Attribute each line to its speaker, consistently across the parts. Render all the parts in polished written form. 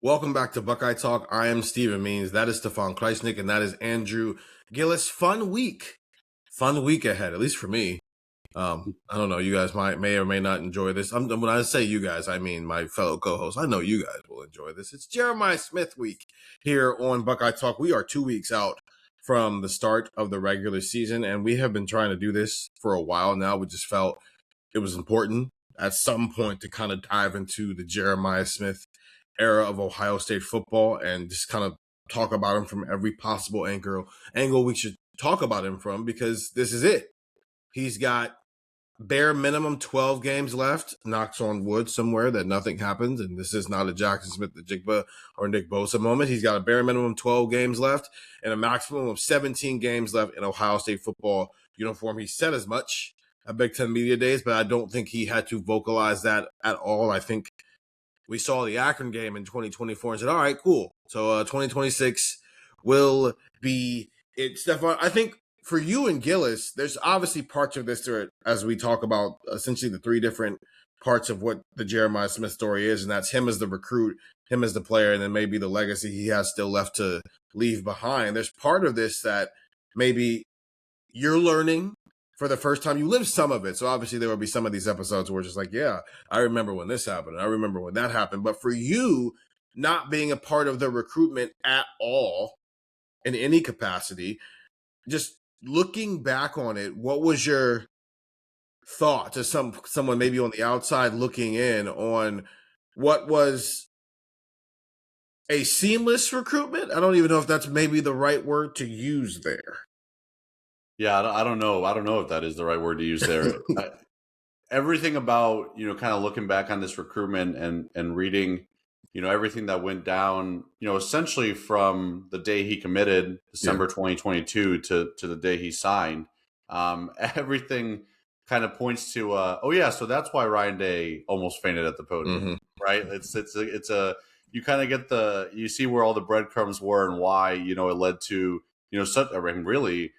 Speaker 1: Welcome back to Buckeye Talk. I am Stephen Means. That is Stefan Krajisnik, and that is Andrew Gillis. Fun week ahead, at least for me. I don't know. You guys may or may not enjoy this. When I say you guys, I mean my fellow co-hosts. I know you guys will enjoy this. It's Jeremiah Smith week here on Buckeye Talk. We are 2 weeks out from the start of the regular season, and we have been trying to do this for a while now. We just felt it was important at some point to kind of dive into the Jeremiah Smith era of Ohio State football and just kind of talk about him from every possible angle we should talk about him from, because this is it. He's got bare minimum 12 games left, knocks on wood somewhere that nothing happens, and this is not a Jackson Smith, the Jigba, or Nick Bosa moment. He's got a bare minimum 12 games left and a maximum of 17 games left in Ohio State football uniform. He said as much at Big Ten Media Days, but I don't think he had to vocalize that at all. I think we saw the Akron game in 2024 and said, all right, cool. So 2026 will be it. Stefan, I think for you and Gillis, there's obviously parts of this as we talk about essentially the three different parts of what the Jeremiah Smith story is, and that's him as the recruit, him as the player, and then maybe the legacy he has still left to leave behind. There's part of this that maybe you're learning for the first time. You lived some of it, so obviously there will be some of these episodes where it's just like, yeah, I remember when this happened, I remember when that happened. But for you, not being a part of the recruitment at all in any capacity, just looking back on it, what was your thought to someone maybe on the outside looking in on what was a seamless recruitment? I don't even know if that's maybe the right word to use there.
Speaker 2: Yeah, I don't know. I don't know if that is the right word to use there. Everything about, kind of looking back on this recruitment and reading, everything that went down, essentially from the day he committed, December 2022, to the day he signed, everything kind of points to, so that's why Ryan Day almost fainted at the podium, right? It's you kind of get you see where all the breadcrumbs were and why, it led to, really,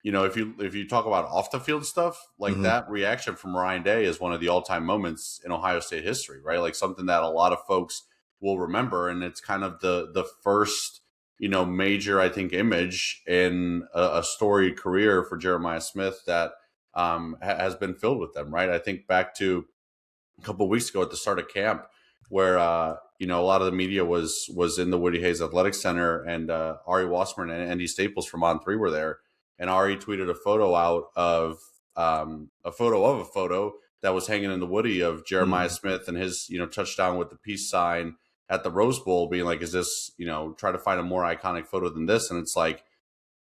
Speaker 2: if you talk about off the field stuff, like that reaction from Ryan Day is one of the all-time moments in Ohio State history, right? Like something that a lot of folks will remember. And it's kind of the first, major, I think, image in a storied career for Jeremiah Smith that has been filled with them, right? I think back to a couple of weeks ago at the start of camp where, a lot of the media was in the Woody Hayes Athletic Center, and Ari Wasserman and Andy Staples from On3 were there. And Ari tweeted a photo out of a photo that was hanging in the Woody of Jeremiah Smith and his, touchdown with the peace sign at the Rose Bowl, being like, is this, try to find a more iconic photo than this? And it's like,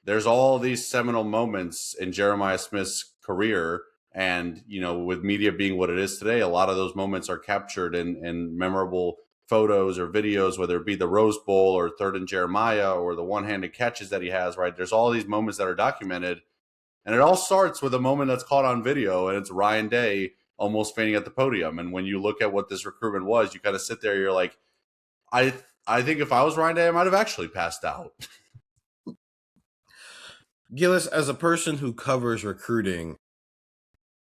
Speaker 2: there's all these seminal moments in Jeremiah Smith's career. And, with media being what it is today, a lot of those moments are captured in memorable photos or videos, whether it be the Rose Bowl or Third and Jeremiah or the one-handed catches that he has, right? There's all these moments that are documented, and it all starts with a moment that's caught on video, and it's Ryan Day almost fainting at the podium. And when you look at what this recruitment was, you kind of sit there, you're like, I think if I was Ryan Day, I might have actually passed out.
Speaker 1: Gillis, as a person who covers recruiting,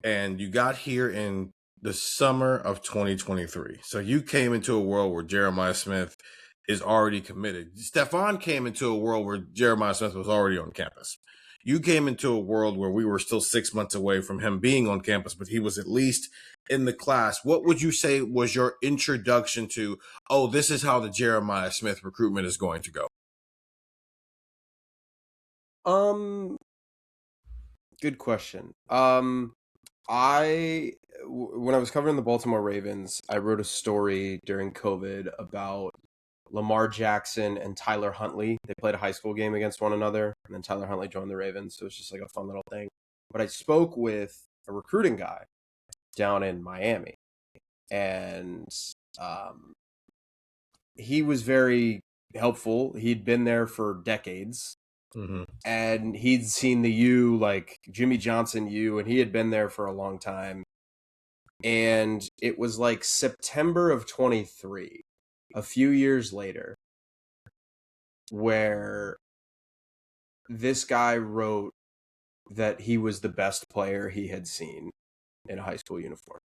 Speaker 1: and you got here in the summer of 2023. So you came into a world where Jeremiah Smith is already committed. Stefan came into a world where Jeremiah Smith was already on campus. You came into a world where we were still 6 months away from him being on campus, but he was at least in the class. What would you say was your introduction to, this is how the Jeremiah Smith recruitment is going to go?
Speaker 3: Good question. When I was covering the Baltimore Ravens, I wrote a story during COVID about Lamar Jackson and Tyler Huntley. They played a high school game against one another, and then Tyler Huntley joined the Ravens. So it was just like a fun little thing. But I spoke with a recruiting guy down in Miami, and he was very helpful. He'd been there for decades. And he'd seen the U, like Jimmy Johnson U, and he had been there for a long time. And it was like September of 23, a few years later, where this guy wrote that he was the best player he had seen in a high school uniform.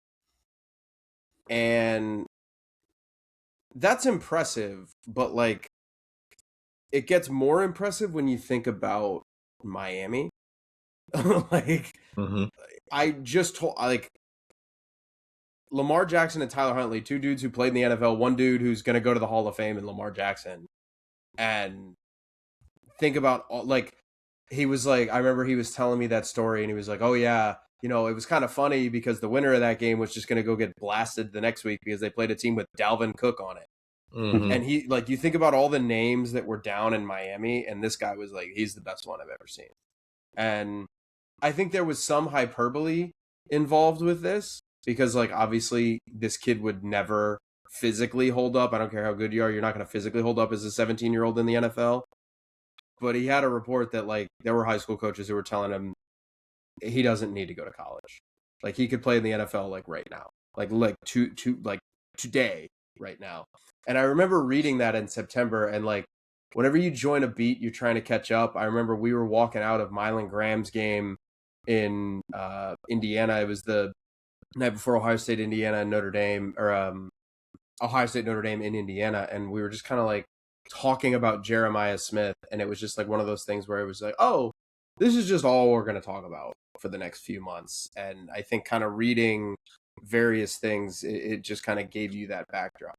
Speaker 3: And that's impressive, but like it gets more impressive when you think about Miami. Like
Speaker 1: Mm-hmm.
Speaker 3: I just told like Lamar Jackson and Tyler Huntley, two dudes who played in the NFL, one dude who's going to go to the Hall of Fame in Lamar Jackson. And think about all, like he was like, I remember he was telling me that story and he was like, "Oh yeah, you know, it was kind of funny because the winner of that game was just going to go get blasted the next week because they played a team with Dalvin Cook on it."
Speaker 1: Mm-hmm.
Speaker 3: And he like you think about all the names that were down in Miami and this guy was like, he's the best one I've ever seen. And I think there was some hyperbole involved with this because like obviously this kid would never physically hold up. I don't care how good you are, you're not going to physically hold up as a 17-year-old in the NFL. But he had a report that like there were high school coaches who were telling him he doesn't need to go to college. Like he could play in the NFL like right now. Like today right now. And I remember reading that in September and like whenever you join a beat, you're trying to catch up. I remember we were walking out of Mylan Graham's game in Indiana. It was the night before Ohio State, Indiana, and Notre Dame, or Ohio State, Notre Dame in Indiana, and we were just kind of like talking about Jeremiah Smith, and it was just like one of those things where it was like, oh, this is just all we're going to talk about for the next few months. And I think kind of reading various things, it just kind of gave you that backdrop.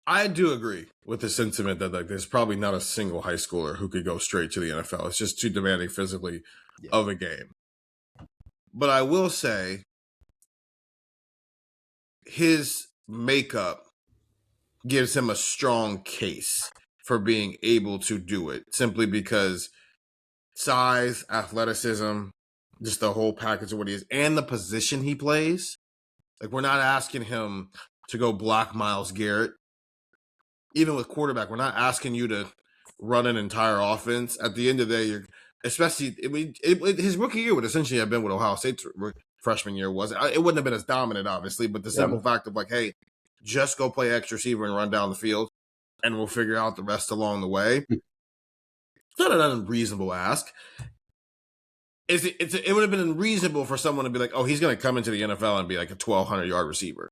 Speaker 1: I do agree with the sentiment that like there's probably not a single high schooler who could go straight to the NFL. It's just too demanding physically of a game. But I will say his makeup gives him a strong case for being able to do it simply because size, athleticism, just the whole package of what he is, and the position he plays. Like we're not asking him to go block Myles Garrett. Even with quarterback, we're not asking you to run an entire offense. At the end of the day, you're especially his rookie year would essentially have been what Ohio State's freshman year was. It wouldn't have been as dominant, obviously, but the simple fact of like, hey, just go play X receiver and run down the field, and we'll figure out the rest along the way. It's not an unreasonable ask. It would have been unreasonable for someone to be like, oh, he's going to come into the NFL and be like a 1,200-yard receiver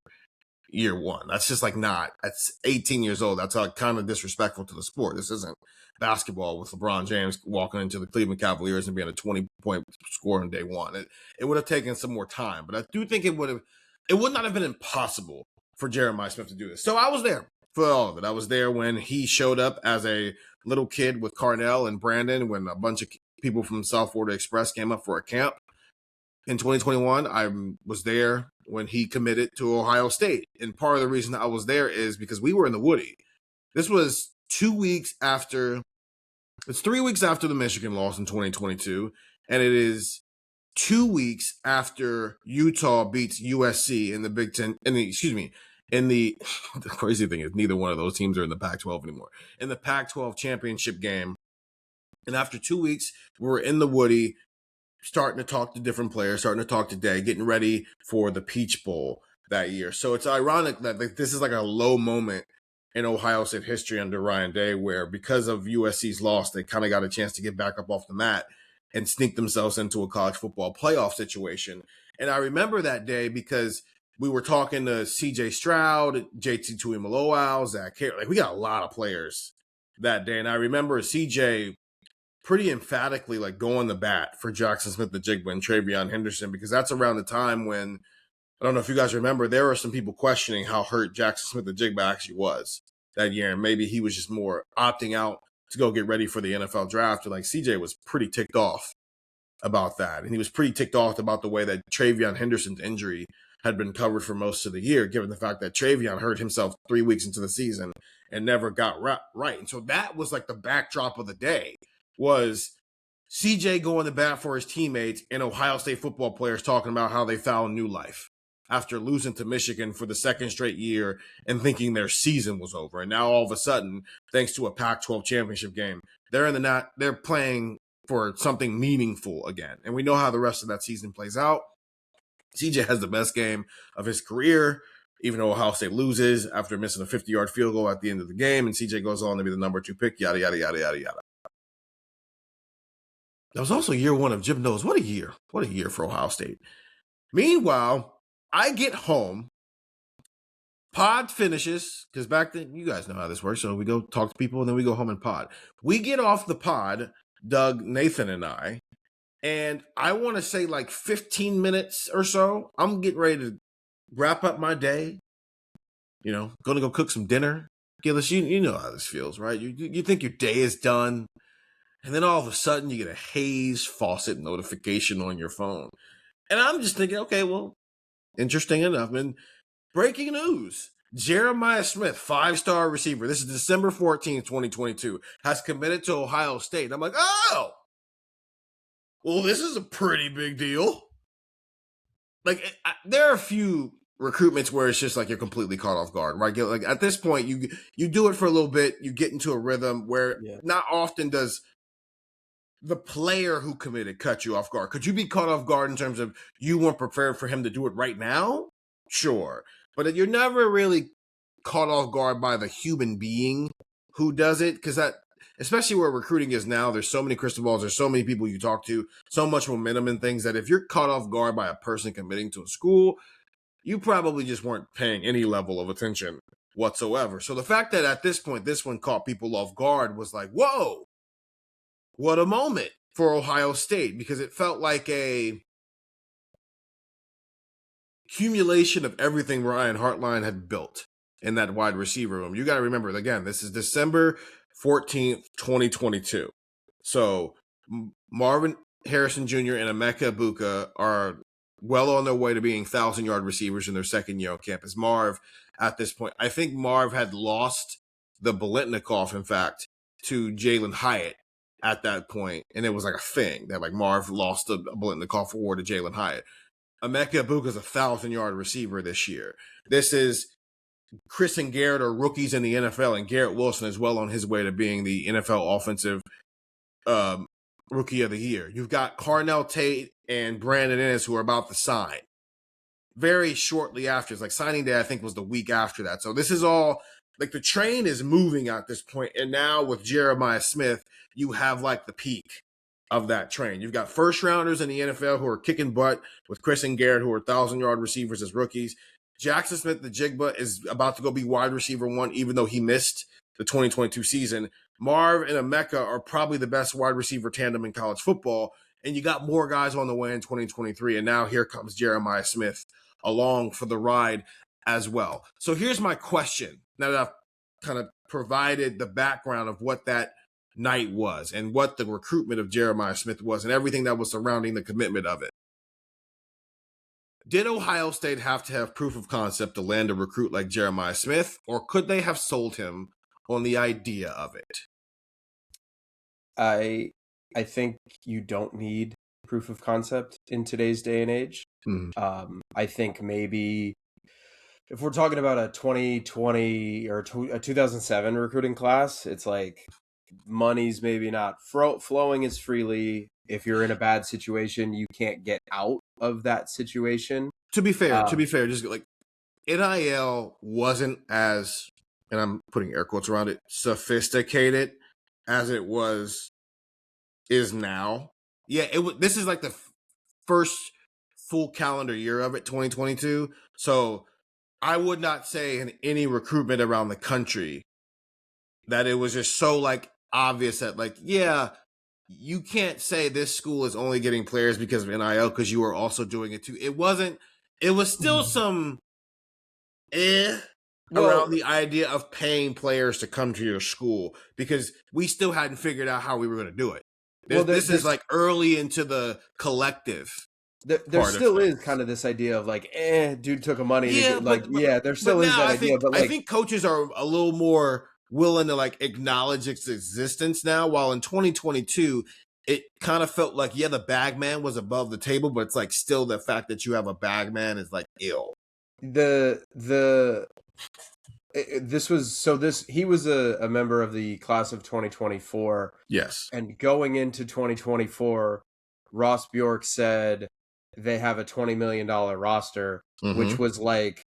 Speaker 1: year one. That's just like not. That's 18 years old. That's kind of disrespectful to the sport. This isn't basketball with LeBron James walking into the Cleveland Cavaliers and being a 20-point scorer on day one. It would have taken some more time, but I do think it would not have been impossible for Jeremiah Smith to do this. So I was there for all of it. I was there when he showed up as a little kid with Carnell and Brandon when a bunch of people from South Florida Express came up for a camp. In 2021, I was there when he committed to Ohio State. And part of the reason I was there is because we were in the Woody. This was 2 weeks after, it's 3 weeks after the Michigan loss in 2022. And it is 2 weeks after Utah beats USC in the Big Ten, the crazy thing is neither one of those teams are in the Pac-12 anymore. In the Pac-12 championship game. And after 2 weeks, we were in the Woody, starting to talk to different players, starting to talk to Day, getting ready for the Peach Bowl that year. So it's ironic that this is like a low moment in Ohio State history under Ryan Day, where because of USC's loss, they kind of got a chance to get back up off the mat and sneak themselves into a college football playoff situation. And I remember that day because we were talking to CJ Stroud, JT Tuimoloau, Zach Harris. Like we got a lot of players that day. And I remember CJ pretty emphatically like going to bat for Jackson Smith-Njigba and Travion Henderson, because that's around the time when, I don't know if you guys remember, there were some people questioning how hurt Jackson Smith-Njigba actually was that year. And maybe he was just more opting out to go get ready for the NFL draft. And like CJ was pretty ticked off about that. And he was pretty ticked off about the way that Travion Henderson's injury had been covered for most of the year, given the fact that Travion hurt himself 3 weeks into the season and never got right. And so that was like the backdrop of the day, was CJ going to bat for his teammates and Ohio State football players talking about how they found new life after losing to Michigan for the second straight year and thinking their season was over. And now all of a sudden, thanks to a Pac-12 championship game, they're playing for something meaningful again. And we know how the rest of that season plays out. CJ has the best game of his career, even though Ohio State loses after missing a 50-yard field goal at the end of the game. And CJ goes on to be the number 2 pick, yada, yada, yada, yada, yada. That was also year one of Jim Knowles. What a year. What a year for Ohio State. Meanwhile, I get home, Pod finishes, because back then, you guys know how this works. So we go talk to people and then we go home and pod. We get off the pod, Doug, Nathan, and I want to say like 15 minutes or so, I'm getting ready to wrap up my day. Going to go cook some dinner. Gillis, you know how this feels, right? You think your day is done, and then all of a sudden you get a Hayes faucet notification on your phone. And I'm just thinking, okay, well, interesting enough. And breaking news, Jeremiah Smith, 5-star receiver. This is December 14th, 2022, has committed to Ohio State. And I'm like, oh, well, this is a pretty big deal. Like, there are a few recruitments where it's just like you're completely caught off guard, right? Like at this point, you do it for a little bit, you get into a rhythm where not often does the player who committed cut you off guard. Could you be caught off guard in terms of you weren't prepared for him to do it right now? Sure. But you're never really caught off guard by the human being who does it, because that, especially where recruiting is now, there's so many crystal balls, there's so many people you talk to, so much momentum and things that if you're caught off guard by a person committing to a school, you probably just weren't paying any level of attention whatsoever. So the fact that at this point, this one caught people off guard was like, whoa, what a moment for Ohio State, because it felt like a accumulation of everything Ryan Hartline had built in that wide receiver room. You got to remember, again, this is December 14th, 2022. So Marvin Harrison Jr. and Emeka Egbuka are well on their way to being 1,000-yard receivers in their second year on campus. Marv, at this point, I think Marv had lost the Biletnikoff, in fact, to Jalen Hyatt at that point, and it was like a thing that like Marv lost the Biletnikoff award to Jalen Hyatt. Emeka Egbuka is a 1,000-yard receiver this year. This is Chris and Garrett are rookies in the NFL, and Garrett Wilson is well on his way to being the NFL offensive rookie of the year. You've got Carnell Tate and Brandon Ennis who are about to sign very shortly after. It's like signing day, I think, was the week after that. So this is all like the train is moving at this point. And now with Jeremiah Smith, you have like the peak of that train. You've got first rounders in the NFL who are kicking butt with Chris and Garrett, who are 1,000-yard receivers as rookies. Jackson Smith, the Jigba, is about to go be wide receiver one, even though he missed the 2022 season. Marv and Emeka are probably the best wide receiver tandem in college football. And you got more guys on the way in 2023. And now here comes Jeremiah Smith along for the ride as well. So here's my question. Now that I've kind of provided the background of what that night was and what the recruitment of Jeremiah Smith was and everything that was surrounding the commitment of it. Did Ohio State have to have proof of concept to land a recruit like Jeremiah Smith, or could they have sold him on the idea of it?
Speaker 3: I think you don't need proof of concept in today's day and age. I think maybe if we're talking about a 2020 or a 2007 recruiting class, it's like money's maybe not flowing as freely. If you're in a bad situation, you can't get out of that situation.
Speaker 1: To be fair, just like NIL wasn't as, and I'm putting air quotes around it, sophisticated as it is now. Yeah, this is like the first full calendar year of it, 2022. So I would not say in any recruitment around the country that it was just so like obvious that like, yeah, you can't say this school is only getting players because of NIL because you are also doing it too. It was still some around the idea of paying players to come to your school because we still hadn't figured out how we were going to do it. This is like early into the collective.
Speaker 3: There still is kind of this idea of like, dude took a money. There still is that idea. But like,
Speaker 1: I think coaches are a little more willing to like acknowledge its existence now, while in 2022, it kind of felt like, the bag man was above the table, but it's like still the fact that you have a bag man is like ill.
Speaker 3: He was a member of the class of 2024.
Speaker 1: Yes.
Speaker 3: And going into 2024, Ross Bjork said they have a $20 million roster, which was like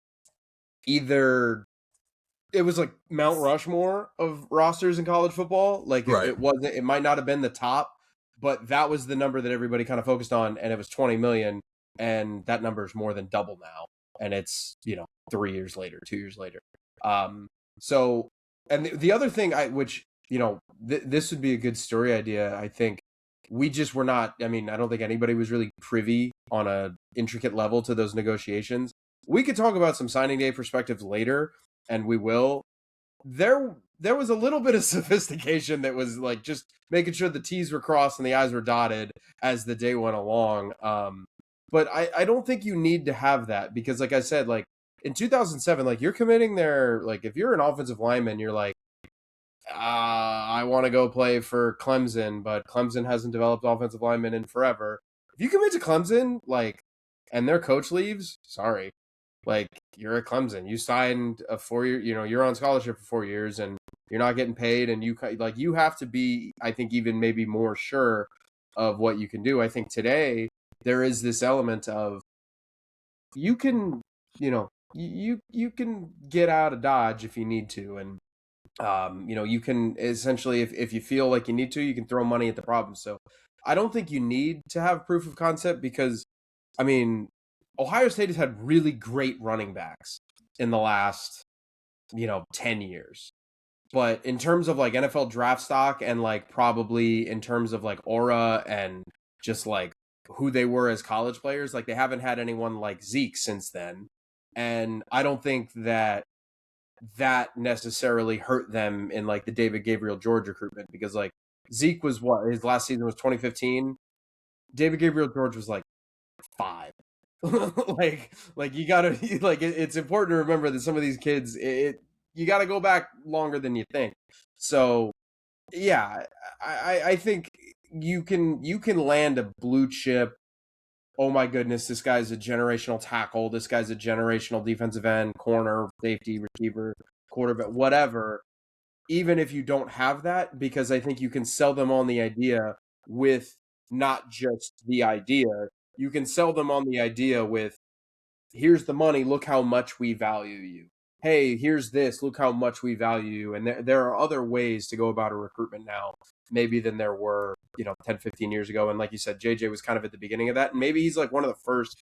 Speaker 3: it was like Mount Rushmore of rosters in college football. Like it might not have been the top, but that was the number that everybody kind of focused on. And it was 20 million. And that number is more than double now. and it's 3 years later, 2 years later. So, and the other thing which this would be a good story idea. I think we just were not. I mean, I don't think anybody was really privy on a intricate level to those negotiations. We could talk about some signing day perspectives later, and we will. There was a little bit of sophistication that was like just making sure the T's were crossed and the I's were dotted as the day went along. But I don't think you need to have that because, like I said, like in 2007, like you're committing there. Like if you're an offensive lineman, you're like, I want to go play for Clemson, but Clemson hasn't developed offensive linemen in forever. If you commit to Clemson, like, and their coach leaves, sorry. Like, you're at Clemson. You signed a 4-year, you're on scholarship for 4 years and you're not getting paid. And you have to be, I think, even maybe more sure of what you can do. I think today there is this element of you can, you can get out of Dodge if you need to. And, you can essentially, if you feel like you need to, you can throw money at the problem. So I don't think you need to have proof of concept because, I mean, Ohio State has had really great running backs in the last, 10 years. But in terms of like NFL draft stock and like probably in terms of like aura and just like who they were as college players, like they haven't had anyone like Zeke since then. And I don't think that necessarily hurt them in like the David Gabriel George recruitment because like Zeke was his last season was 2015. David Gabriel George was like 5. like you gotta like it's important to remember that some of these kids you gotta go back longer than you think. So yeah, I think you can land a blue chip. Oh my goodness, this guy's a generational tackle. This guy's a generational defensive end, corner, safety, receiver, quarterback, whatever. Even if you don't have that, because I think you can sell them on the idea with not just the idea. You can sell them on the idea with, here's the money, look how much we value you. Hey, here's this, look how much we value you. And there are other ways to go about a recruitment now, maybe than there were, 10, 15 years ago. And like you said, JJ was kind of at the beginning of that. And maybe he's like one of the first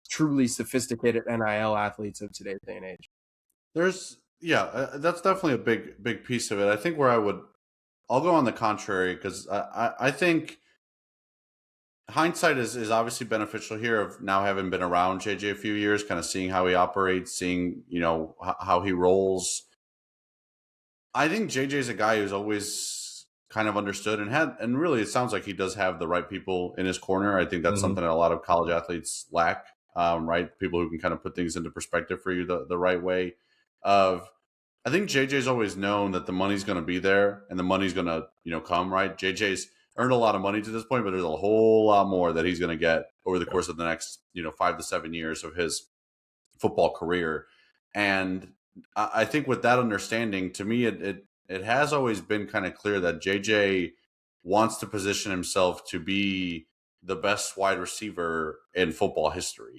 Speaker 3: truly sophisticated NIL athletes of today's day and age.
Speaker 2: That's definitely a big piece of it. I think I'll go on the contrary because I think hindsight is obviously beneficial here of now having been around JJ a few years, kind of seeing how he operates, seeing, how he rolls. I think JJ's a guy who's always kind of understood and really it sounds like he does have the right people in his corner. I think that's something that a lot of college athletes lack, right? People who can kind of put things into perspective for you the right way. I think JJ's always known that the money's going to be there and the money's going to, come, right? JJ's earned a lot of money to this point, but there's a whole lot more that he's going to get over the course of the next, 5 to 7 years of his football career. And I think with that understanding, to me, it has always been kind of clear that JJ wants to position himself to be the best wide receiver in football history.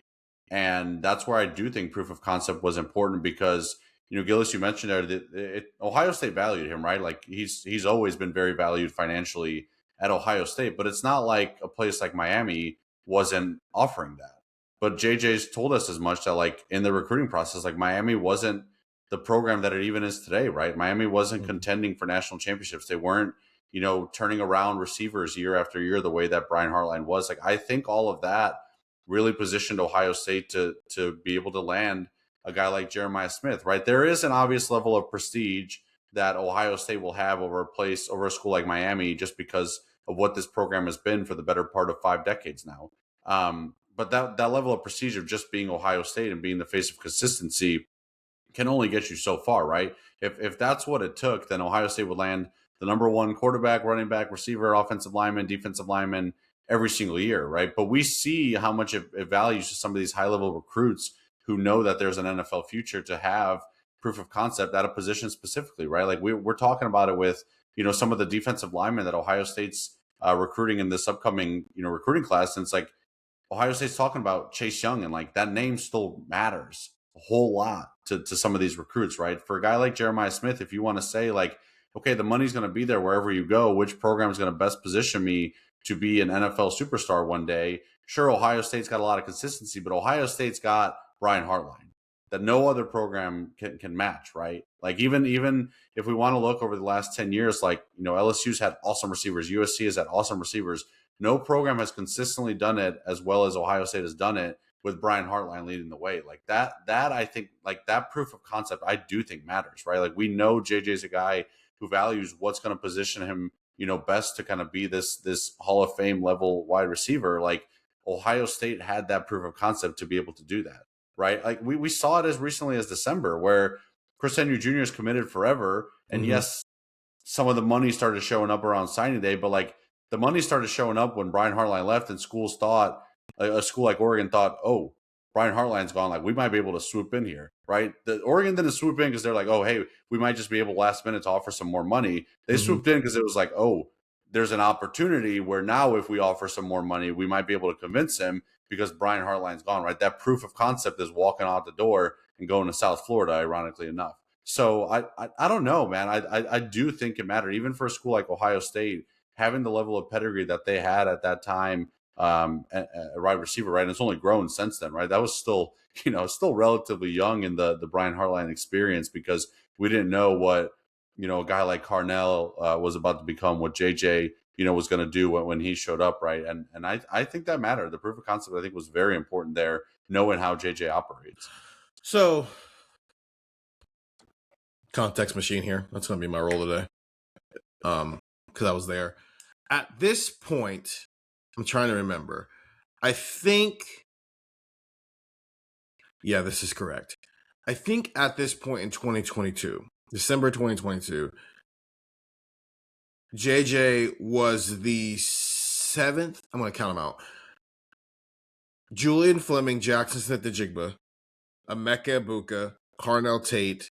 Speaker 2: And that's where I do think proof of concept was important because, Gillis, you mentioned there that Ohio State valued him, right? Like he's always been very valued financially at Ohio State, but it's not like a place like Miami wasn't offering that. But JJ's told us as much that like in the recruiting process, like Miami wasn't the program that it even is today, right? Miami wasn't contending for national championships. They weren't, turning around receivers year after year the way that Brian Hartline was. Like I think all of that really positioned Ohio State to be able to land a guy like Jeremiah Smith, right? There is an obvious level of prestige that Ohio State will have over a school like Miami just because of what this program has been for the better part of 5 decades now. But that level of prestige of just being Ohio State and being the face of consistency can only get you so far, right? If that's what it took, then Ohio State would land the number 1 quarterback, running back, receiver, offensive lineman, defensive lineman every single year, right? But we see how much it values to some of these high-level recruits who know that there's an NFL future to have proof of concept at a position specifically, right? Like we're talking about it with, some of the defensive linemen that Ohio State's recruiting in this upcoming, recruiting class. And it's like Ohio State's talking about Chase Young and like that name still matters a whole lot to some of these recruits, right? For a guy like Jeremiah Smith, if you want to say like, okay, the money's going to be there wherever you go, which program is going to best position me to be an NFL superstar one day? Sure, Ohio State's got a lot of consistency, but Ohio State's got Brian Hartline that no other program can match, right? Like even if we want to look over the last 10 years, like, LSU's had awesome receivers, USC has had awesome receivers. No program has consistently done it as well as Ohio State has done it with Brian Hartline leading the way. Like that I think, like, that proof of concept, I do think matters, right? Like, we know JJ's a guy who values what's going to position him, best to kind of be this Hall of Fame level wide receiver. Like, Ohio State had that proof of concept to be able to do that, right? Like, we saw it as recently as December, where Chris Henry Jr. is committed forever. And yes, some of the money started showing up around signing day, but like, the money started showing up when Brian Hartline left, and schools thought, a school like Oregon thought, oh, Brian Hartline's gone, like, we might be able to swoop in here, right? The Oregon didn't swoop in because they're like, oh, hey, we might just be able last minute to offer some more money. They swooped in because it was like, oh, there's an opportunity where now if we offer some more money, we might be able to convince him because Brian Hartline's gone, right? That proof of concept is walking out the door and going to South Florida, ironically enough. So I don't know, man. I do think it mattered, even for a school like Ohio State, having the level of pedigree that they had at that time, a wide receiver, right? And it's only grown since then, right? That was still, still relatively young in the Brian Hartline experience, because we didn't know what, a guy like Carnell was about to become, what JJ, was going to do when he showed up, right? And I think that mattered. The proof of concept, I think, was very important there, knowing how JJ operates.
Speaker 1: So, context machine here. That's going to be my role today. Because I was there. At this point, I'm trying to remember. I think, yeah, this is correct. I think at this point in 2022, December 2022, JJ was the 7th. I'm going to count them out. Julian Fleming, Jackson Smith-Njigba, Emeka Egbuka, Carnell Tate,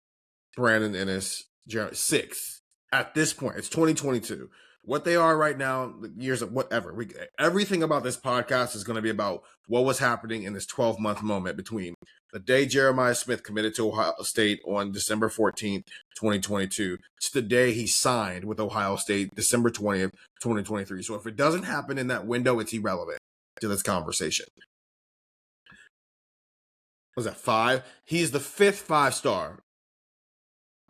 Speaker 1: Brandon Ennis, 6th. At this point, it's 2022. What they are right now, years of whatever. Everything about this podcast is going to be about what was happening in this 12-month moment between the day Jeremiah Smith committed to Ohio State on December 14th, 2022, to the day he signed with Ohio State, December 20th, 2023. So if it doesn't happen in that window, it's irrelevant to this conversation. Was that 5? He's the 5th 5-star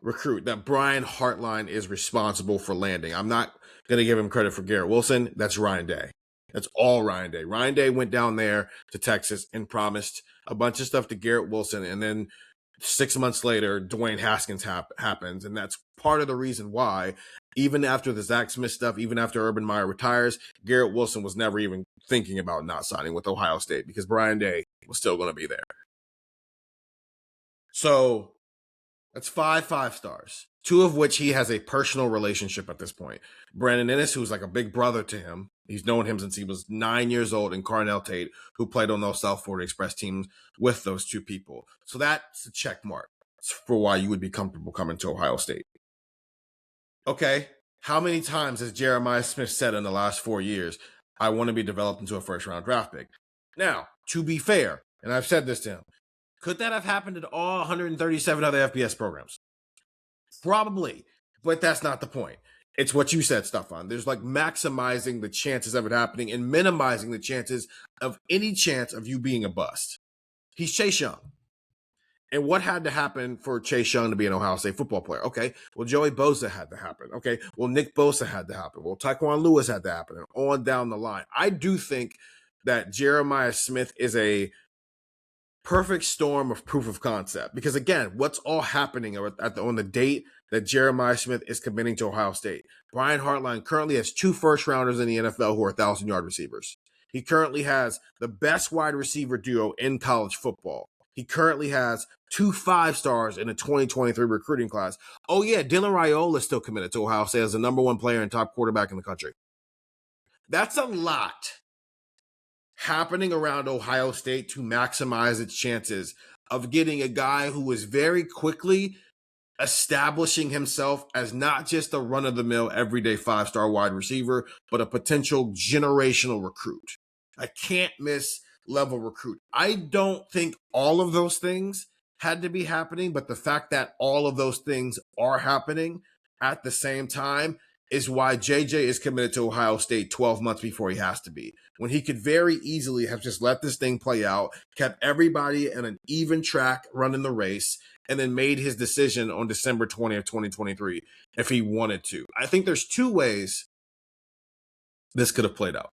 Speaker 1: recruit that Brian Hartline is responsible for landing. I'm not going to give him credit for Garrett Wilson. That's Ryan Day. That's all Ryan Day. Ryan Day went down there to Texas and promised a bunch of stuff to Garrett Wilson, and then 6 months later, Dwayne Haskins happens, and that's part of the reason why, even after the Zach Smith stuff, even after Urban Meyer retires, Garrett Wilson was never even thinking about not signing with Ohio State, because Ryan Day was still going to be there. So that's 5 5-stars, 2 of which he has a personal relationship at this point. Brandon Ennis, who's like a big brother to him. He's known him since he was 9 years old, and Carnell Tate, who played on those South Florida Express teams with those 2 people. So that's a check mark for why you would be comfortable coming to Ohio State. Okay, how many times has Jeremiah Smith said in the last 4 years, I want to be developed into a first-round draft pick? Now, to be fair, and I've said this to him, could that have happened at all 137 other FBS programs? Probably, but that's not the point. It's what you said, Stefan. There's like maximizing the chances of it happening and minimizing the chances of any chance of you being a bust. He's Chase Young. And what had to happen for Chase Young to be an Ohio State football player? Okay, well, Joey Bosa had to happen. Okay, well, Nick Bosa had to happen. Well, Tyquan Lewis had to happen, and on down the line. I do think that Jeremiah Smith is a perfect storm of proof of concept, because again, what's all happening on the date that Jeremiah Smith is committing to Ohio State? Brian Hartline currently has 2 first-rounders in the NFL who are 1,000-yard receivers. He currently has the best wide receiver duo in college football. He currently has 2 5-stars in the 2023 recruiting class. Oh yeah, Dylan Raiola is still committed to Ohio State as the number 1 player and top quarterback in the country. That's a lot happening around Ohio State to maximize its chances of getting a guy who is very quickly establishing himself as not just a run-of-the-mill everyday 5-star wide receiver, but a potential generational recruit. I can't miss level recruit. I don't think all of those things had to be happening, but the fact that all of those things are happening at the same time is why JJ is committed to Ohio State 12 months before he has to be, when he could very easily have just let this thing play out, kept everybody in an even track running the race, and then made his decision on December 20th, 2023, if he wanted to. I think there's two ways this could have played out.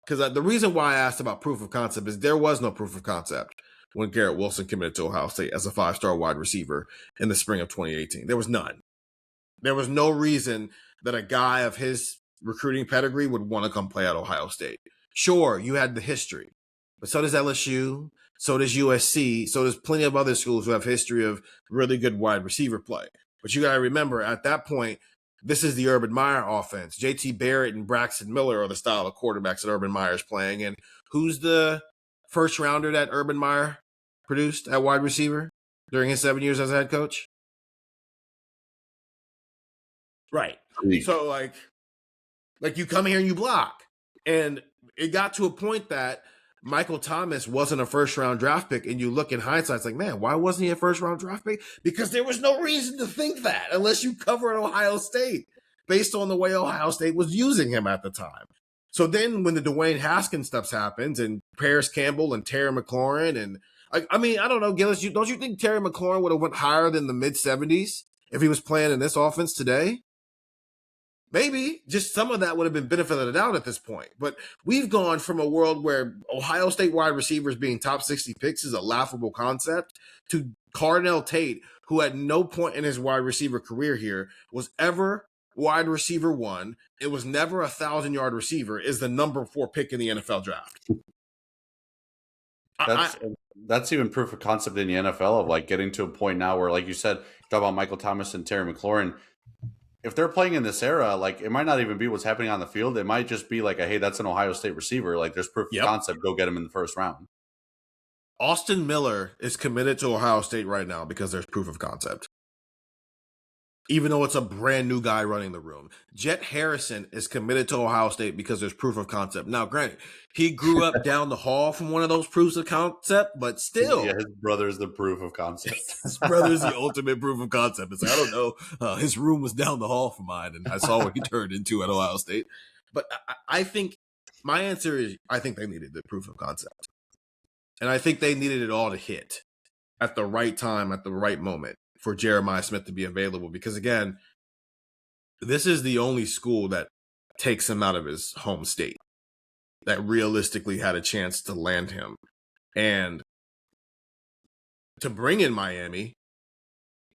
Speaker 1: Because the reason why I asked about proof of concept is there was no proof of concept when Garrett Wilson committed to Ohio State as a 5-star wide receiver in the spring of 2018. There was none. There was no reason that a guy of his recruiting pedigree would want to come play at Ohio State. Sure, you had the history, but so does LSU, so does USC, so does plenty of other schools who have history of really good wide receiver play. But you got to remember, at that point, this is the Urban Meyer offense. JT Barrett and Braxton Miller are the style of quarterbacks that Urban Meyer's playing. And who's the first rounder that Urban Meyer produced at wide receiver during his 7 years as a head coach? Right. So like you come here and you block. And it got to a point that Michael Thomas wasn't a first-round draft pick, and you look in hindsight, it's like, man, why wasn't he a first-round draft pick? Because there was no reason to think that unless you covered Ohio State based on the way Ohio State was using him at the time. So then when the Dwayne Haskins stuff happens and Paris Campbell and Terry McLaurin, and I mean, I don't know, Gillis, don't you think Terry McLaurin would have went higher than the mid-70s if he was playing in this offense today? Maybe just some of that would have been benefit of the doubt at this point. But we've gone from a world where Ohio State wide receivers being top 60 picks is a laughable concept to Carnell Tate, who at no point in his wide receiver career here was ever wide receiver 1. It was never a 1,000-yard receiver, is the number 4 pick in the NFL draft.
Speaker 2: That's even proof of concept in the NFL of like getting to a point now where, like you said, talk about Michael Thomas and Terry McLaurin. If they're playing in this era, like it might not even be what's happening on the field. It might just be like, hey, that's an Ohio State receiver. Like there's proof of concept. Go get him in the first round.
Speaker 1: Austin Miller is committed to Ohio State right now because there's proof of concept. Even though it's a brand new guy running the room. Jet Harrison is committed to Ohio State because there's proof of concept. Now, granted, he grew up down the hall from one of those proofs of concept, but still.
Speaker 2: Yeah, his brother's the proof of concept.
Speaker 1: His brother's the ultimate proof of concept. It's like, I don't know. His room was down the hall from mine, and I saw what he turned into at Ohio State. But I think my answer is I think they needed the proof of concept. And I think they needed it all to hit at the right time, at the right moment, for Jeremiah Smith to be available, because again, this is the only school that takes him out of his home state that realistically had a chance to land him. And to bring in Miami,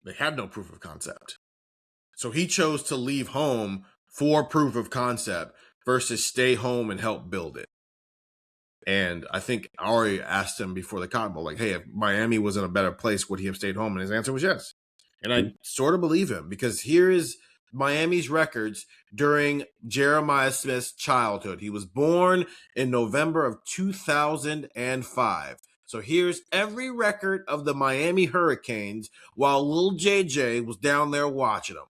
Speaker 1: they had no proof of concept. So he chose to leave home for proof of concept versus stay home and help build it. And I think Ari asked him before the Cotton Bowl, like, hey, if Miami was in a better place, would he have stayed home? And his answer was yes. And I sort of believe him, because here is Miami's records during Jeremiah Smith's childhood. He was born in November of 2005. So here's every record of the Miami Hurricanes while little JJ was down there watching them.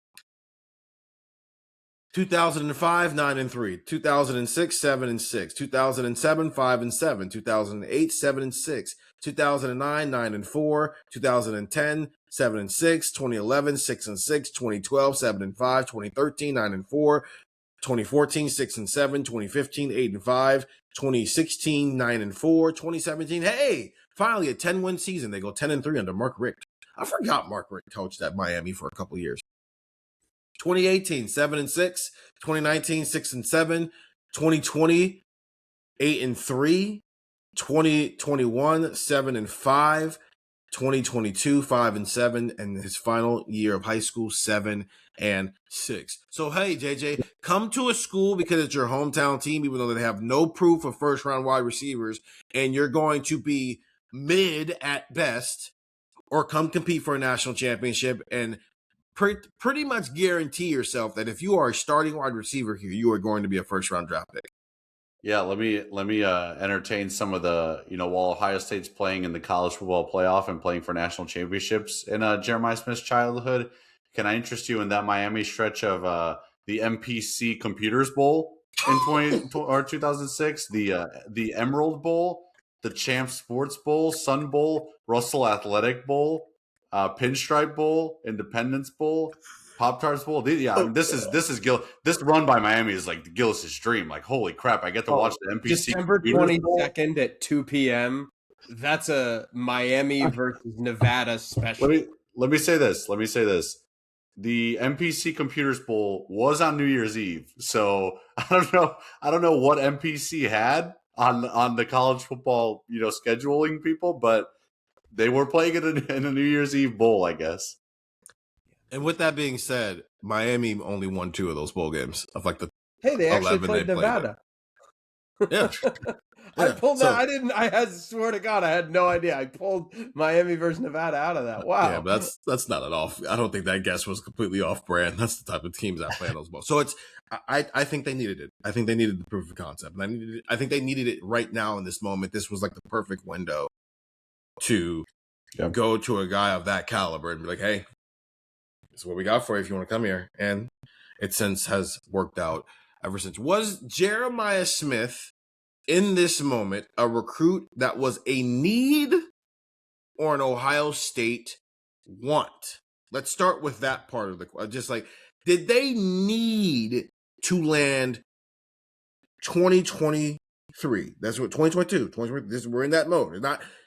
Speaker 1: 2005, 9-3. 2006, 7-6. 2007, 5-7. 2008, 7-6. 2009, 9-4. 2010, 7-6. 2011, 6-6. 2012, 7-5. 2013, 9-4. 2014, 6-7. 2015, 8-5. 2016, 9-4. 2017, hey, finally a 10-win season. They go 10-3 under Mark Richt. I forgot Mark Richt coached at Miami for a couple of years. 2018, 7-6. 2019, 6-7. 2020, 8-3. 2021, 7-5. 2022, 5-7, and his final year of high school, 7-6. So hey, JJ, come to a school because it's your hometown team, even though they have no proof of first-round wide receivers, and you're going to be mid at best, or come compete for a national championship and pretty much guarantee yourself that if you are a starting wide receiver here, you are going to be a first-round draft pick.
Speaker 2: Yeah, let me entertain some of the, while Ohio State's playing in the college football playoff and playing for national championships in Jeremiah Smith's childhood. Can I interest you in that Miami stretch of the MPC Computers Bowl in 2006, the Emerald Bowl, the Champ Sports Bowl, Sun Bowl, Russell Athletic Bowl, Pinstripe Bowl, Independence Bowl, Pop-Tarts Bowl. Yeah, this is Gil. This run by Miami is like Gillis' dream. Like, holy crap, I get to watch the NPC.
Speaker 3: December 22nd at 2 p.m. That's a Miami versus Nevada special.
Speaker 2: Let me say this. The NPC Computers Bowl was on New Year's Eve, so I don't know what NPC had on the college football scheduling people, but they were playing it in a New Year's Eve bowl, I guess.
Speaker 1: And with that being said, Miami only won 2 of those bowl games of like the.
Speaker 3: Hey, they actually played Nevada.
Speaker 1: Yeah.
Speaker 3: I pulled that. I swear to God, I had no idea. I pulled Miami versus Nevada out of that. Wow.
Speaker 1: Yeah, but that's not at all. I don't think that guess was completely off brand. That's the type of teams that play in those balls. So I think they needed it. I think they needed the proof of concept. And I think they needed it right now in this moment. This was like the perfect window to go to a guy of that caliber and be like, hey, this is what we got for you if you want to come here. And it since has worked out ever since. Was Jeremiah Smith in this moment a recruit that was a need or an Ohio State want? Let's start with that part of the question. Just like, did they need to land 2023? That's what 2022, 2023. We're in that mode.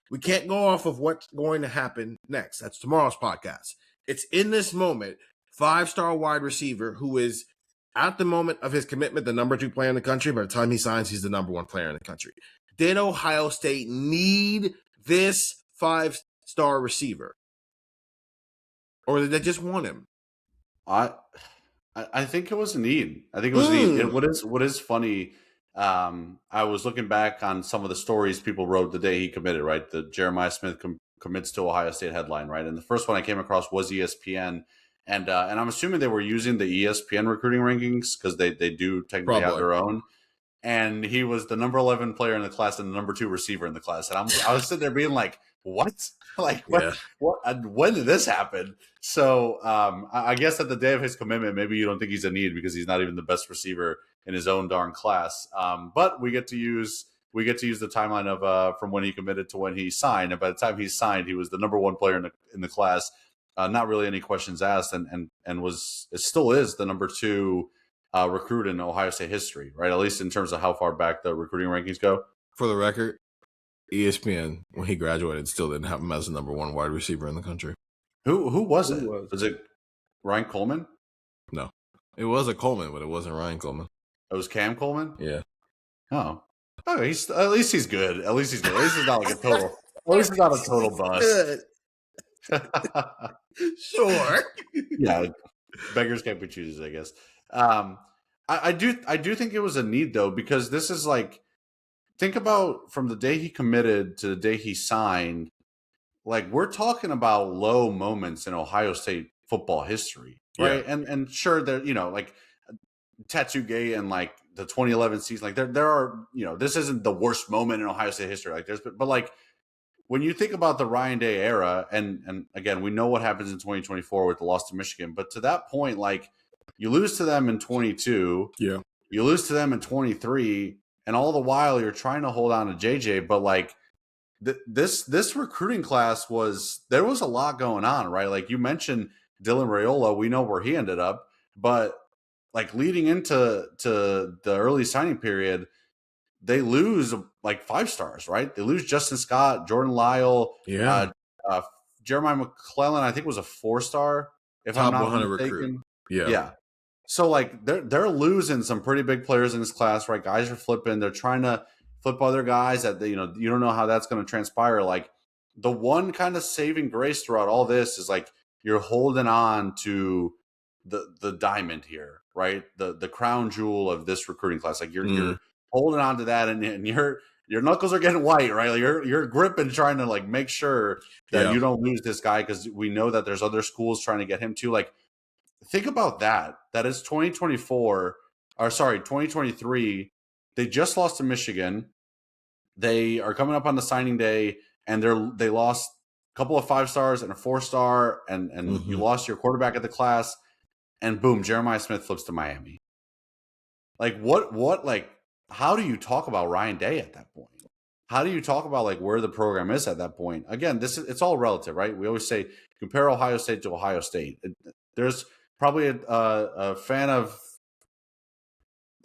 Speaker 1: We can't go off of what's going to happen next. That's tomorrow's podcast. It's in this moment, 5-star wide receiver who is at the moment of his commitment, the number 2 player in the country. By the time he signs, he's the number 1 player in the country. Did Ohio State need this 5-star receiver? Or did they just want him?
Speaker 2: I think it was a need. I think it was a need. What is funny, I was looking back on some of the stories people wrote the day he committed, right? The Jeremiah Smith commits to Ohio State headline, right? And the first one I came across was ESPN. And I'm assuming they were using the ESPN recruiting rankings because they do technically have their own. And he was the number 11 player in the class and the number 2 receiver in the class. And I was sitting there being like, what? Like, what? Yeah. What? When did this happen? So I guess at the day of his commitment, maybe you don't think he's a need because he's not even the best receiver in his own darn class. But we get to use the timeline of from when he committed to when he signed. And by the time he signed, he was the number 1 player in the class. Not really any questions asked, and it still is the number 2 recruit in Ohio State history, right? At least in terms of how far back the recruiting rankings go.
Speaker 1: For the record, ESPN, when he graduated, still didn't have him as the number 1 wide receiver in the country.
Speaker 2: Who was it? Was it Ryan Coleman?
Speaker 1: No. It was a Coleman, but it wasn't Ryan Coleman.
Speaker 2: It was Cam Coleman?
Speaker 1: Yeah.
Speaker 2: Oh, he's at least he's good. At least he's not like a total. At least he's not a total bust.
Speaker 1: Sure.
Speaker 2: Yeah, beggars can't be choosers, I guess. I do think it was a need though, because this is like, think about from the day he committed to the day he signed. Like, we're talking about low moments in Ohio State football history, right? Yeah. And sure, there like Tattoo and like the 2011 season, like there are this isn't the worst moment in Ohio State history. Like but like, when you think about the Ryan Day era, and again, we know what happens in 2024 with the loss to Michigan, but to that point, like, you lose to them in 22,
Speaker 1: you
Speaker 2: lose to them in 23, and all the while you're trying to hold on to JJ, but like this recruiting class there was a lot going on, right? Like you mentioned Dylan Raiola, we know where he ended up, but like leading into the early signing period, they lose like 5 stars, right? They lose Justin Scott, Jordan Lyle, Jeremiah McClellan, I think was a 4-star, if
Speaker 1: top
Speaker 2: I'm not
Speaker 1: 100
Speaker 2: mistaken.
Speaker 1: Recruit.
Speaker 2: Yeah. So like they're losing some pretty big players in this class, right? Guys are flipping. They're trying to flip other guys that you don't know how that's going to transpire. Like, the one kind of saving grace throughout all this is like you're holding on to the diamond here, right? The crown jewel of this recruiting class. Like you're holding on to that, and your knuckles are getting white, right? Like you're gripping, trying to like make sure that you don't lose this guy, because we know that there's other schools trying to get him too. Like, think about that. That is 2023. They just lost to Michigan. They are coming up on the signing day, and they lost a couple of 5-stars and a 4-star, and you lost your quarterback of the class, and boom, Jeremiah Smith flips to Miami. Like, what like, how do you talk about Ryan Day at that point? How do you talk about like where the program is at that point? Again, it's all relative, right? We always say compare Ohio State to Ohio State. There's probably a fan of.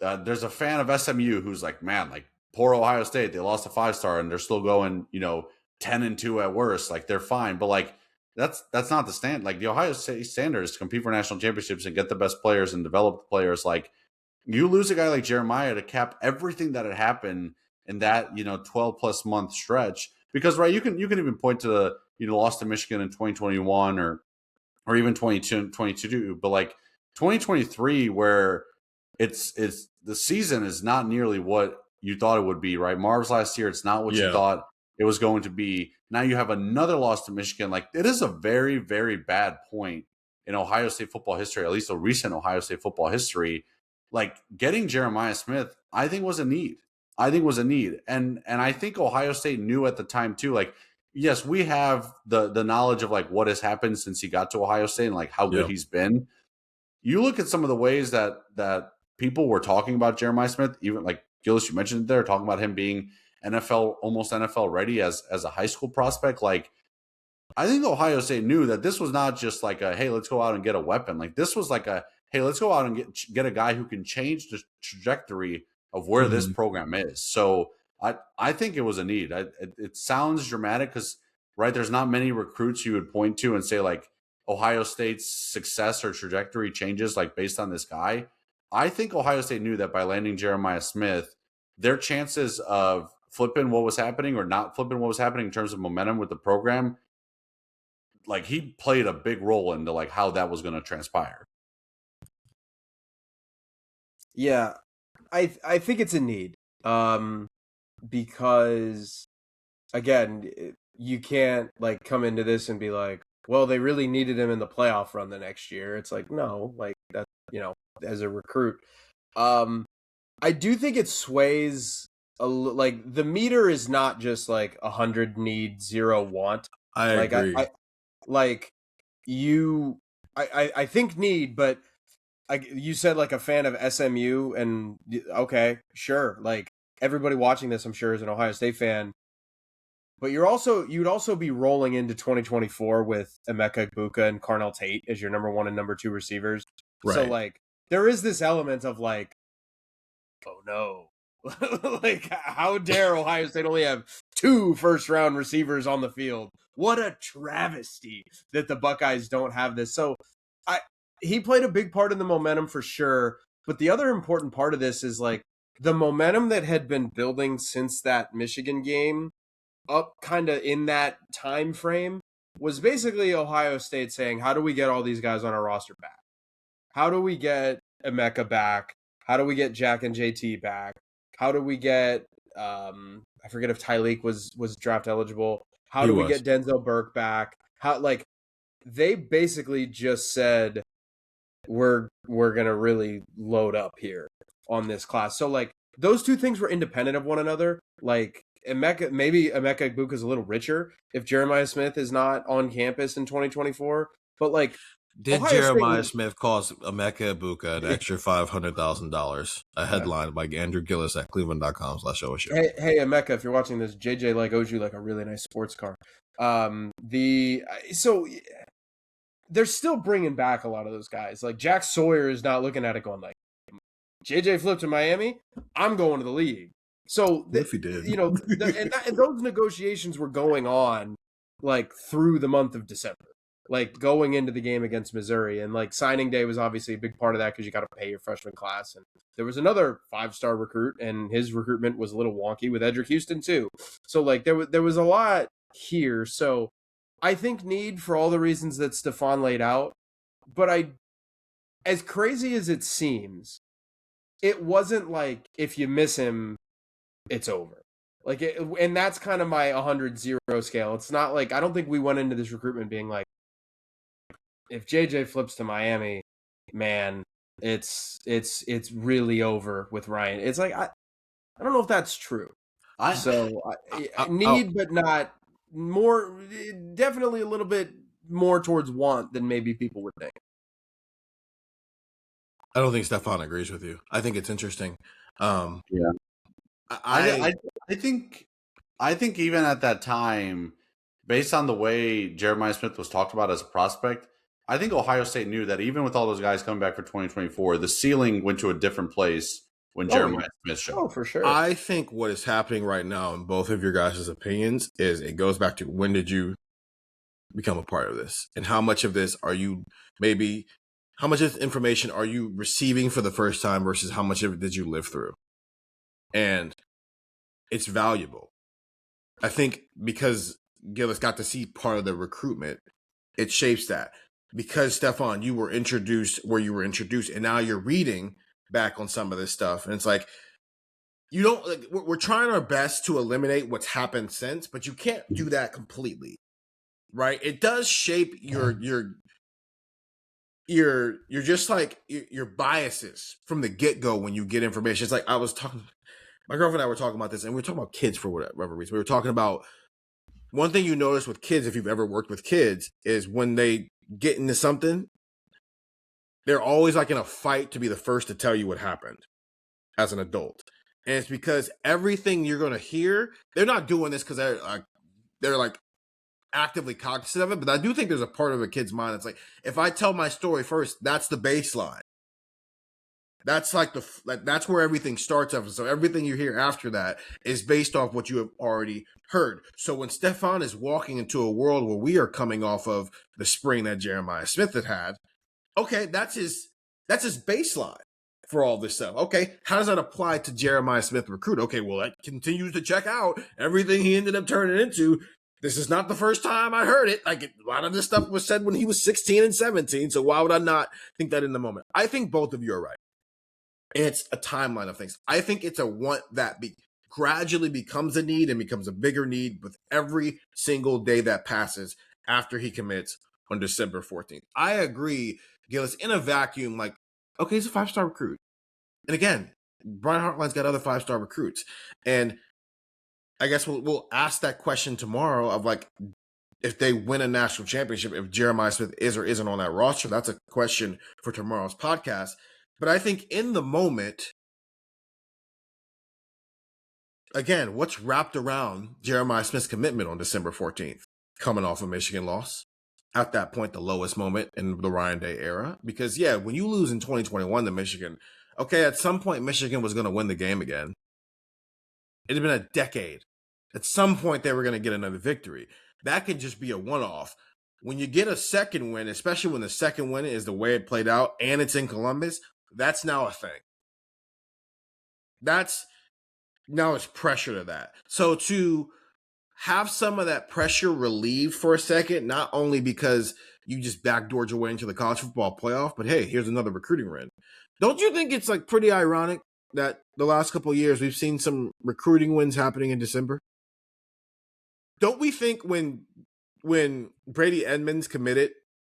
Speaker 2: There's a fan of SMU who's like, man, like poor Ohio State, they lost a 5-star and they're still going, 10-2 at worst. Like they're fine, but like that's not the stand. Like the Ohio State standard is to compete for national championships and get the best players and develop the players. Like you lose a guy like Jeremiah to cap everything that had happened in that 12 plus month stretch. Because right, you can even point to the loss to Michigan in 2021 or even 22, but like 2023 where it's the season is not nearly what you thought it would be, right? Marv's last year, it's not what you thought it was going to be. Now you have another loss to Michigan. Like it is a very, very bad point in Ohio State football history, at least a recent Ohio State football history. Like getting Jeremiah Smith, I think was a need. And I think Ohio State knew at the time too, like, yes, we have the knowledge of like what has happened since he got to Ohio State and like how good he's been. You look at some of the ways that people were talking about Jeremiah Smith, even like Gillis, you mentioned it there, talking about him being almost NFL ready as a high school prospect. Like, I think Ohio State knew that this was not just like a, hey, let's go out and get a weapon. Like this was like a, hey, let's go out and get a guy who can change the trajectory of where this program is. So I think it was a need. It sounds dramatic because, right, there's not many recruits you would point to and say like Ohio State's success or trajectory changes like based on this guy. I think Ohio State knew that by landing Jeremiah Smith, their chances of flipping what was happening or not flipping what was happening in terms of momentum with the program, like he played a big role into like how that was going to transpire.
Speaker 3: Yeah, I think it's a need. Because again, you can't like come into this and be like, well, they really needed him in the playoff run the next year. It's like, no, like that, as a recruit. I do think it sways like the meter is not just like 100 need, 0 want.
Speaker 1: I agree.
Speaker 3: I think need, but you said like a fan of SMU, and okay, sure. Like everybody watching this, I'm sure, is an Ohio State fan. But you'd also be rolling into 2024 with Emeka Egbuka and Carnell Tate as your number 1 and number 2 receivers. Right. So like there is this element of like, oh no, like how dare Ohio State only have 2 first-round receivers on the field? What a travesty that the Buckeyes don't have this. So he played a big part in the momentum for sure. But the other important part of this is like the momentum that had been building since that Michigan game up kind of in that time frame was basically Ohio State saying, how do we get all these guys on our roster back? How do we get Emeka back? How do we get Jack and JT back? How do we get I forget if Tyleek was draft eligible. How do we get Denzel Burke back? How, like, they basically just said we're gonna really load up here on this class. So like those two things were independent of one another. Like maybe Emeka Egbuka is a little richer if Jeremiah Smith is not on campus in 2024. But like,
Speaker 1: did Ohio Jeremiah Smith cost Emeka Egbuka an extra $500,000? A headline by Andrew Gillis at cleveland.com/OSU.
Speaker 3: Hey Emeka, if you're watching this, JJ like owes you like a really nice sports car. So they're still bringing back a lot of those guys. Like Jack Sawyer is not looking at it going like, JJ flipped to Miami, I'm going to the league. So
Speaker 1: if he did,
Speaker 3: and those negotiations were going on like through the month of December, like going into the game against Missouri, and like signing day was obviously a big part of that because you got to pay your freshman class. And there was another 5-star recruit, and his recruitment was a little wonky with Edric Houston too. So like there was a lot here. So I think need for all the reasons that Stefan laid out, but as crazy as it seems, it wasn't like if you miss him, it's over. Like, and that's kind of my 100-0 scale. It's not like, I don't think we went into this recruitment being like, if JJ flips to Miami, man, it's really over with Ryan. It's like, I don't know if that's true. Need, but not more, definitely a little bit more towards want than maybe people would think.
Speaker 1: I don't think Stefan agrees with you. I think it's interesting.
Speaker 2: Yeah. I think even at that time, based on the way Jeremiah Smith was talked about as a prospect, I think Ohio State knew that even with all those guys coming back for 2024, the ceiling went to a different place when Jeremiah Smith showed.
Speaker 3: Oh, for sure.
Speaker 1: I think what is happening right now in both of your guys' opinions is it goes back to when did you become a part of this? And how much of this are you how much of this information are you receiving for the first time versus how much of it did you live through? And it's valuable. I think because Gillis got to see part of the recruitment, it shapes that. Because, Stefan, you were introduced where you were introduced, and now you're reading back on some of this stuff. And it's like, you don't, like, we're trying our best to eliminate what's happened since, but you can't do that completely, right? It does shape your just like your biases from the get-go when you get information. It's like, my girlfriend and I were talking about this, and we were talking about kids for whatever reason. We were talking about one thing you notice with kids, if you've ever worked with kids, is when they get into something, they're always like in a fight to be the first to tell you what happened as an adult. And it's because everything you're going to hear, they're not doing this because they're like actively cognizant of it. But I do think there's a part of a kid's mind that's like, if I tell my story first, that's the baseline. That's like that's where everything starts off. So everything you hear after that is based off what you have already heard. So when Stefan is walking into a world where we are coming off of the spring that Jeremiah Smith had, okay, that's his baseline for all this stuff. Okay, how does that apply to Jeremiah Smith recruit? Okay, well, that continues to check out everything he ended up turning into. This is not the first time I heard it. Like, a lot of this stuff was said when he was 16 and 17. So why would I not think that in the moment? I think both of you are right. It's a timeline of things. I think it's a want that gradually becomes a need and becomes a bigger need with every single day that passes after he commits on December 14th. I agree, Gillis, in a vacuum, like, okay, he's a 5-star recruit. And again, Brian Hartline's got other 5-star recruits. And I guess we'll ask that question tomorrow of like, if they win a national championship, if Jeremiah Smith is or isn't on that roster. That's a question for tomorrow's podcast. But I think in the moment, again, what's wrapped around Jeremiah Smith's commitment on December 14th, coming off a Michigan loss? At that point, the lowest moment in the Ryan Day era. Because, yeah, when you lose in 2021 to Michigan, okay, at some point, Michigan was going to win the game again. It had been a decade. At some point, they were going to get another victory. That could just be a one-off. When you get a second win, especially when the second win is the way it played out and it's in Columbus, that's now a thing. Now it's pressure to that. So to have some of that pressure relieved for a second, not only because you just backdoored your way into the college football playoff, but hey, here's another recruiting win. Don't you think it's like pretty ironic that the last couple of years we've seen some recruiting wins happening in December? Don't we think when Brady Edmonds committed,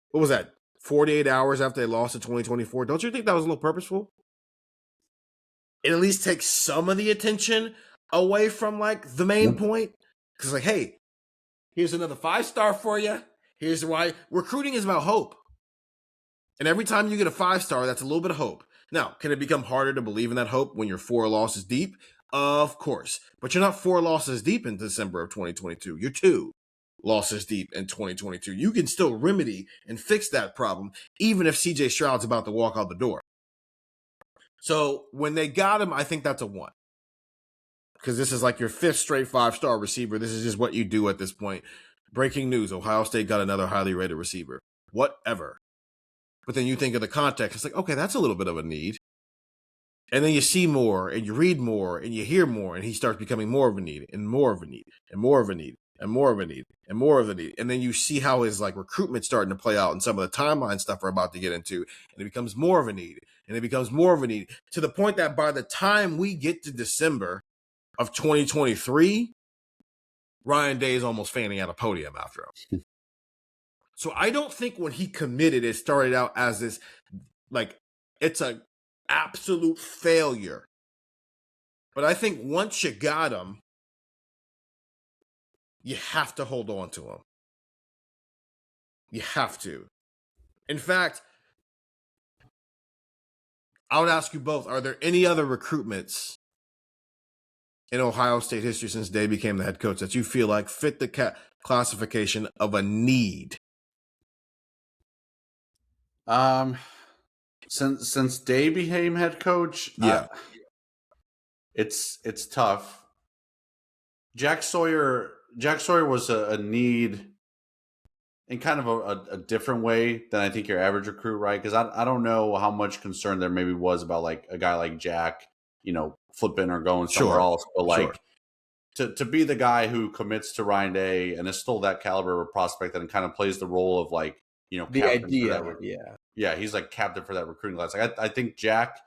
Speaker 1: what was that, 48 hours after they lost in 2024, don't you think that was a little purposeful? It at least takes some of the attention away from like the main point. Because like, hey, here's another 5-star for you. Here's why recruiting is about hope. And every time you get a 5-star, that's a little bit of hope. Now, can it become harder to believe in that hope when you're 4 losses deep? Of course. But you're not 4 losses deep in December of 2022. You're 2 losses deep in 2022. You can still remedy and fix that problem, even if CJ Stroud's about to walk out the door. So when they got him, I think that's a 1. Because this is like your 5th straight 5-star receiver. This is just what you do at this point. Breaking news, Ohio State got another highly rated receiver. Whatever. But then you think of the context. It's like, okay, that's a little bit of a need. And then you see more, and you read more, and you hear more, and he starts becoming more of a need, and more of a need, and more of a need, and more of a need, and more of a need. And then you see how his like recruitment starting to play out and some of the timeline stuff we're about to get into. And it becomes more of a need, and it becomes more of a need, to the point that by the time we get to December of 2023, Ryan Day is almost fanning out a podium after him. So I don't think when he committed, it started out as this, like, it's a absolute failure. But I think once you got him, you have to hold on to him. You have to. In fact, I would ask you both, are there any other recruitments in Ohio State history since Day became the head coach that you feel like fit the classification of a need?
Speaker 2: Since Day became head coach,
Speaker 1: Yeah.
Speaker 2: It's tough. Jack Sawyer was a need in kind of a different way than I think your average recruit, right? Because I don't know how much concern there maybe was about like a guy like Jack, flipping or going somewhere else, but like to be the guy who commits to Ryan Day and is still that caliber of a prospect and kind of plays the role of like
Speaker 3: The
Speaker 2: captain
Speaker 3: idea,
Speaker 2: for that,
Speaker 3: yeah.
Speaker 2: he's like captain for that recruiting class. Like I think Jack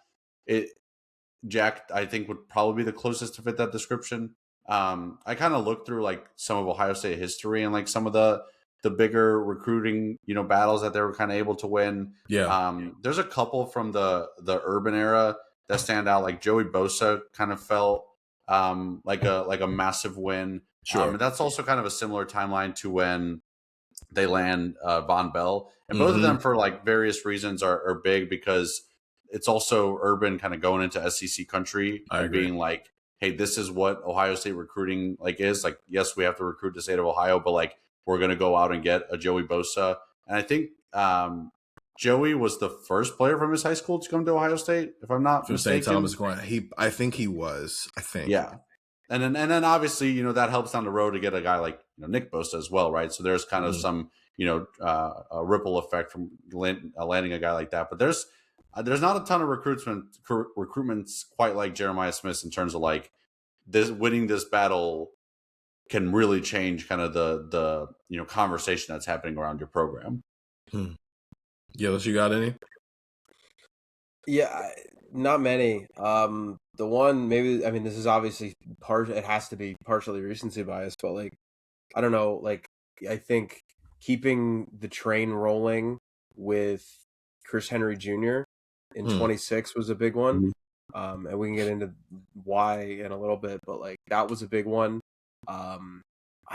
Speaker 2: I think would probably be the closest to fit that description. I kind of looked through like some of Ohio State history and like some of the bigger recruiting, battles that they were kind of able to win.
Speaker 1: Yeah.
Speaker 2: There's a couple from the Urban era that stand out. Like Joey Bosa kind of felt like a massive win.
Speaker 1: Sure.
Speaker 2: And that's also kind of a similar timeline to when they land Von Bell, and both of them for like various reasons are big because it's also Urban kind of going into SEC country and being like, hey, this is what Ohio State recruiting like is. Like, yes, we have to recruit the state of Ohio, but like we're going to go out and get a Joey Bosa. And I think Joey was the first player from his high school to come to Ohio State, if I'm not mistaken.
Speaker 1: St. Thomas going. I think he was. I think.
Speaker 2: Yeah. And then obviously, that helps down the road to get a guy like Nick Bosa as well, right? So there's kind of some, a ripple effect from landing a guy like that. But there's not a ton of recruitments quite like Jeremiah Smith's in terms of like this winning this battle can really change kind of the conversation that's happening around your program.
Speaker 1: Gillis, you got any?
Speaker 3: Yeah, not many. The one maybe, I mean, this is obviously it has to be partially recency bias, but like, I don't know, like, I think keeping the train rolling with Chris Henry Jr. in 26 was a big one. And we can get into why in a little bit, but like, that was a big one. I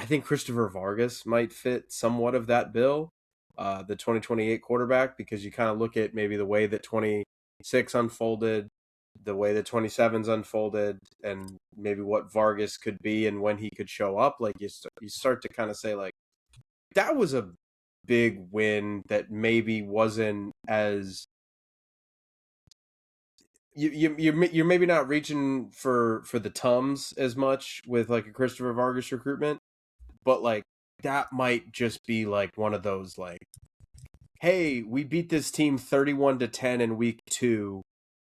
Speaker 3: think Christopher Vargas might fit somewhat of that bill, the 2028 quarterback, because you kind of look at maybe the way that 26 unfolded, the way that 27's unfolded, and maybe what Vargas could be and when he could show up. Like you start to kind of say like, that was a big win that maybe wasn't as you're maybe not reaching for the Tums as much with like a Christopher Vargas recruitment, but like that might just be like one of those like, hey, we beat this team 31-10 in week 2,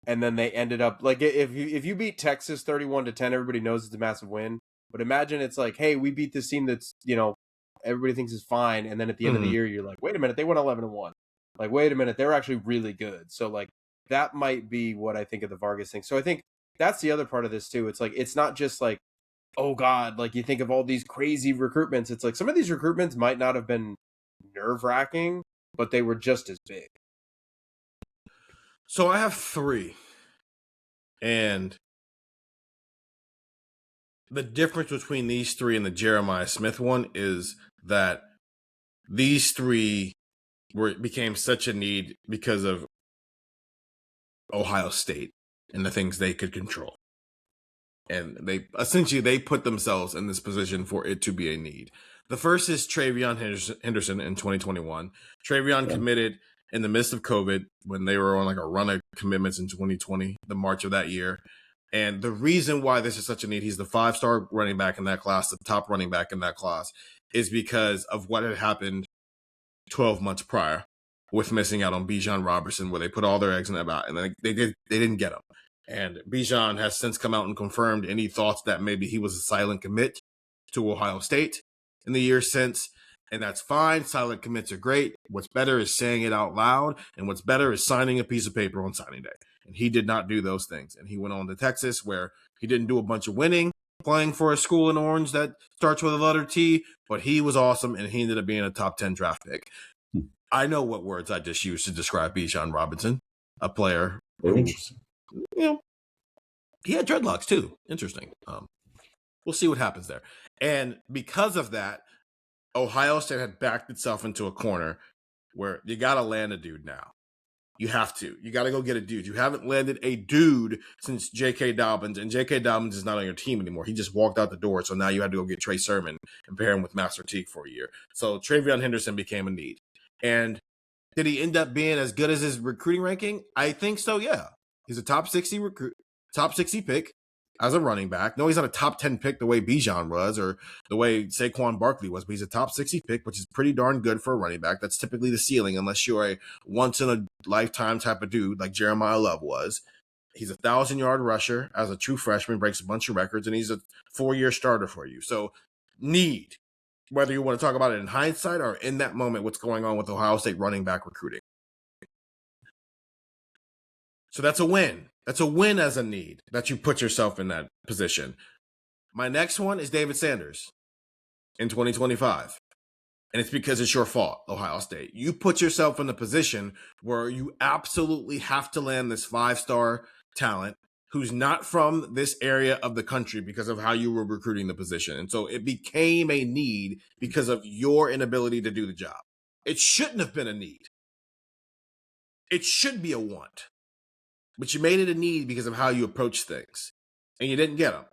Speaker 3: and then they ended up like, if you beat Texas 31-10, everybody knows it's a massive win. But imagine it's like, hey, we beat this team that's everybody thinks is fine, and then at the end of the year you're like, wait a minute, they went 11-1. Like, wait a minute, they're actually really good. So like that might be what I think of the Vargas thing. So I think that's the other part of this too. It's like, it's not just like, oh God, like you think of all these crazy recruitments. It's like some of these recruitments might not have been nerve-wracking, but they were just as big.
Speaker 1: So I have 3. And the difference between these 3 and the Jeremiah Smith one is that these 3 became such a need because of Ohio State and the things they could control. And they put themselves in this position for it to be a need. The first is Travion Henderson in 2021. Travion committed in the midst of COVID when they were on like a run of commitments in 2020, the March of that year. And the reason why this is such a need, he's the 5-star running back in that class, the top running back in that class, is because of what had happened 12 months prior with missing out on Bijan Robertson, where they put all their eggs in that basket, and they didn't get him. And Bijan has since come out and confirmed any thoughts that maybe he was a silent commit to Ohio State in the years since. And that's fine. Silent commits are great. What's better is saying it out loud. And what's better is signing a piece of paper on signing day. And he did not do those things. And he went on to Texas, where he didn't do a bunch of winning, playing for a school in Orange that starts with a letter T, but he was awesome, and he ended up being a top 10 draft pick. I know what words I just used to describe Bijan Robinson, a player.
Speaker 2: Interesting.
Speaker 1: He had dreadlocks too. Interesting. We'll see what happens there. And because of that, Ohio State had backed itself into a corner where you got to land a dude now. You have to. You got to go get a dude. You haven't landed a dude since J.K. Dobbins, and J.K. Dobbins is not on your team anymore. He just walked out the door, so now you had to go get Trey Sermon and pair him with Master Teague for a year. So Travion Henderson became a need. And Did he end up being as good as his recruiting ranking? I think so, yeah. He's a top 60 recruit, top 60 pick as a running back. No, he's not a top 10 pick the way Bijan was or the way Saquon Barkley was, but he's a top 60 pick, which is pretty darn good for a running back. That's typically the ceiling, unless you're a once-in-a-lifetime type of dude like Jeremiah Love was. He's a 1,000-yard rusher as a true freshman, breaks a bunch of records, and he's a 4-year starter for you. So, need, whether you want to talk about it in hindsight or in that moment, what's going on with Ohio State running back recruiting. So that's a win. That's a win as a need that you put yourself in that position. My next one is David Sanders in 2025. And it's because it's your fault, Ohio State. You put yourself in a position where you absolutely have to land this 5-star talent who's not from this area of the country because of how you were recruiting the position. And so it became a need because of your inability to do the job. It shouldn't have been a need. It should be a want. But you made it a need because of how you approach things. And you didn't get him.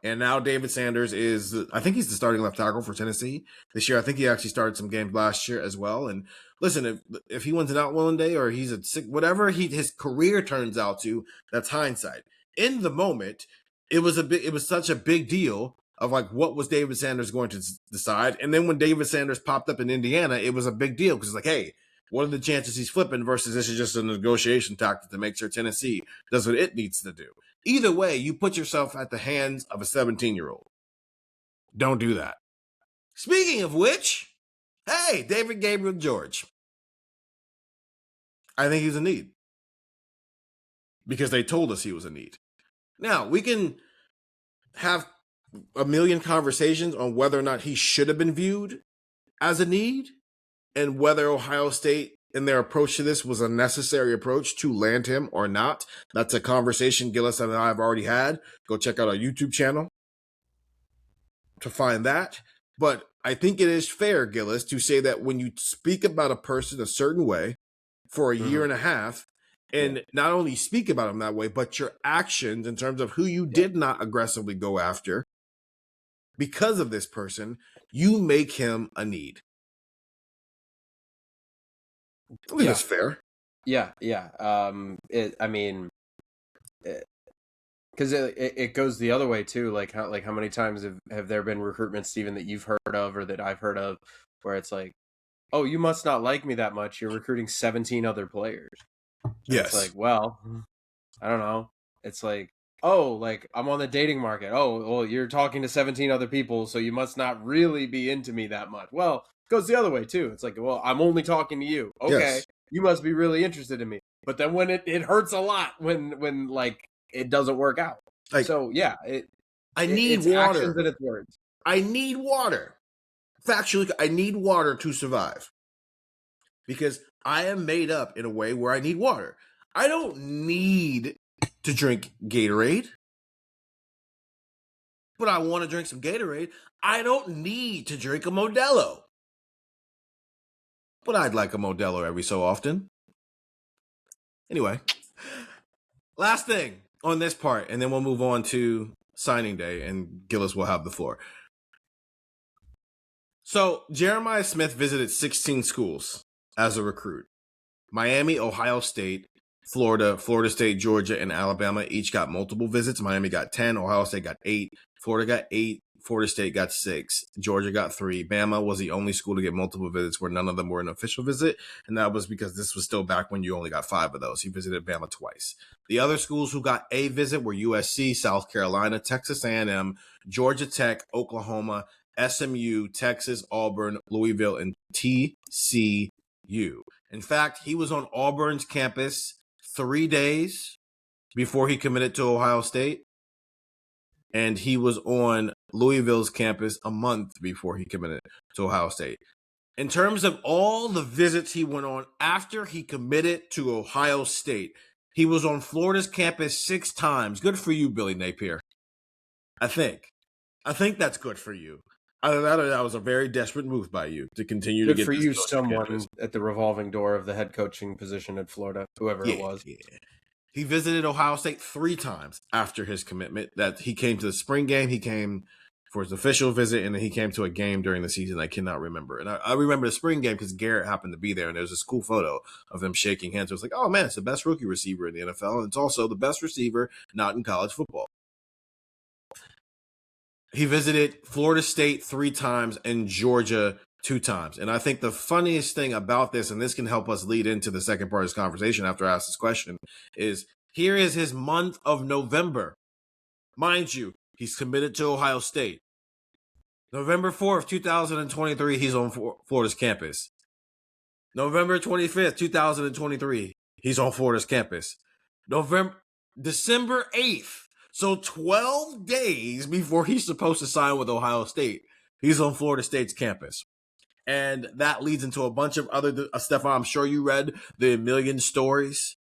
Speaker 1: And now David Sanders is, I think he's the starting left tackle for Tennessee this year. I think he actually started some games last year as well. And listen, if he wins it out one day or he's a sick, whatever his career turns out to, that's hindsight. In the moment, it was such a big deal of like, what was David Sanders going to decide? And then when David Sanders popped up in Indiana, it was a big deal because it's like, hey, what are the chances he's flipping versus this is just a negotiation tactic to make sure Tennessee does what it needs to do? Either way, you put yourself at the hands of a 17-year-old. Don't do that. Speaking of which, hey, David Gabriel George. I think he's a need. Because they told us he was a need. Now, we can have a million conversations on whether or not he should have been viewed as a need and whether Ohio State in their approach to this was a necessary approach to land him or not. That's a conversation Gillis and I have already had. Go check out our YouTube channel to find that. But I think it is fair, Gillis, to say that when you speak about a person a certain way for a year and a half, and not only speak about him that way, but your actions in terms of who you did not aggressively go after because of this person, you make him a need. I think that's fair.
Speaker 3: Yeah. Because it goes the other way too. Like how many times have there been recruitments, Stephen, that you've heard of or that I've heard of, where it's like, oh, you must not like me that much. You're recruiting 17 other players.
Speaker 1: Yes.
Speaker 3: It's like, well, I don't know. It's like, oh, like I'm on the dating market. Oh, well, you're talking to 17 other people, so you must not really be into me that much. Well, it goes the other way too. It's like, well, I'm only talking to you. Okay, yes. You must be really interested in me. But then when it hurts a lot when like it doesn't work out. Like, so yeah,
Speaker 1: I need water.
Speaker 3: Actions and its words.
Speaker 1: I need water. Factually, I need water to survive. Because I am made up in a way where I need water. I don't need to drink Gatorade. But I want to drink some Gatorade. I don't need to drink a Modelo. But I'd like a Modelo every so often. Anyway, last thing on this part, and then we'll move on to signing day, and Gillis will have the floor. So Jeremiah Smith visited 16 schools as a recruit. Miami, Ohio State, Florida, Florida State, Georgia, and Alabama each got multiple visits. Miami got 10, Ohio State got 8, Florida got 8, Florida State got 6, Georgia got 3. Bama was the only school to get multiple visits where none of them were an official visit, and that was because this was still back when you only got 5 of those. He visited Bama twice. The other schools who got a visit were USC, South Carolina, Texas A&M, Georgia Tech, Oklahoma, SMU, Texas, Auburn, Louisville, and TCU. In fact, he was on Auburn's campus 3 days before he committed to Ohio State, and he was on Louisville's campus a month before he committed to Ohio State. In terms of all the visits he went on after he committed to Ohio State, he was on Florida's campus 6 times. Good for you, Billy Napier. I think that's good for you. Either that or that was a very desperate move by you to continue to get
Speaker 3: for
Speaker 1: this
Speaker 3: you, someone at the revolving door of the head coaching position at Florida, whoever it was. Yeah.
Speaker 1: He visited Ohio State 3 times after his commitment. That he came to the spring game, he came for his official visit, and then he came to a game during the season I cannot remember. And I remember the spring game because Garrett happened to be there, and there's this cool photo of them shaking hands. It was like, oh man, it's the best rookie receiver in the NFL, and it's also the best receiver not in college football. He visited Florida State 3 times and Georgia 2 times. And I think the funniest thing about this, and this can help us lead into the second part of this conversation after I ask this question, is here is his month of November. Mind you, he's committed to Ohio State. November 4th, 2023, he's on Florida's campus. November 25th, 2023, he's on Florida's campus. December 8th, so 12 days before he's supposed to sign with Ohio State, he's on Florida State's campus. And that leads into a bunch of other, Stefan, I'm sure you read the million stories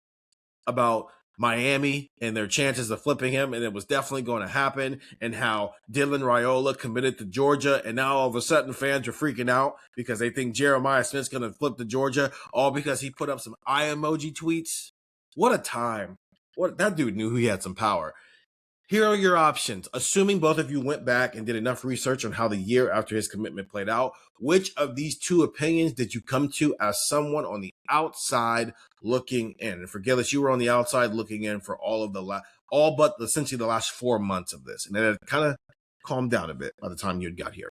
Speaker 1: about Miami and their chances of flipping him, and it was definitely going to happen, and how Dylan Raiola committed to Georgia, and now all of a sudden fans are freaking out because they think Jeremiah Smith's going to flip to Georgia, all because he put up some eye emoji tweets. What a time. That dude knew he had some power. Here are your options. Assuming both of you went back and did enough research on how the year after his commitment played out, which of these two opinions did you come to as someone on the outside looking in? And for Gillis, you were on the outside looking in for all but essentially the last 4 months of this. And it had kind of calmed down a bit by the time you got here.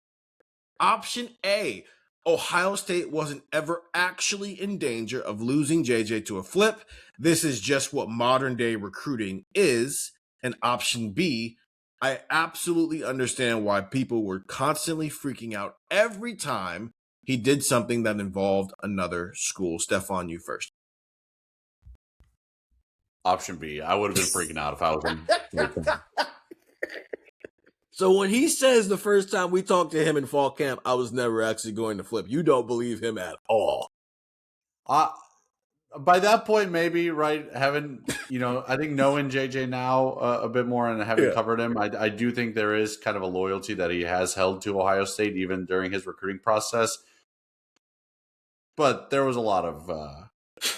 Speaker 1: Option A, Ohio State wasn't ever actually in danger of losing JJ to a flip. This is just what modern day recruiting is. And option B, I absolutely understand why people were constantly freaking out every time he did something that involved another school. Stefan, you first.
Speaker 2: Option B. I would have been freaking out if I was in.
Speaker 1: So when he says the first time we talked to him in fall camp, I was never actually going to flip, you don't believe him at all.
Speaker 2: By that point, maybe, right, I think knowing JJ now a bit more and having covered him, I do think there is kind of a loyalty that he has held to Ohio State even during his recruiting process. But there was a lot of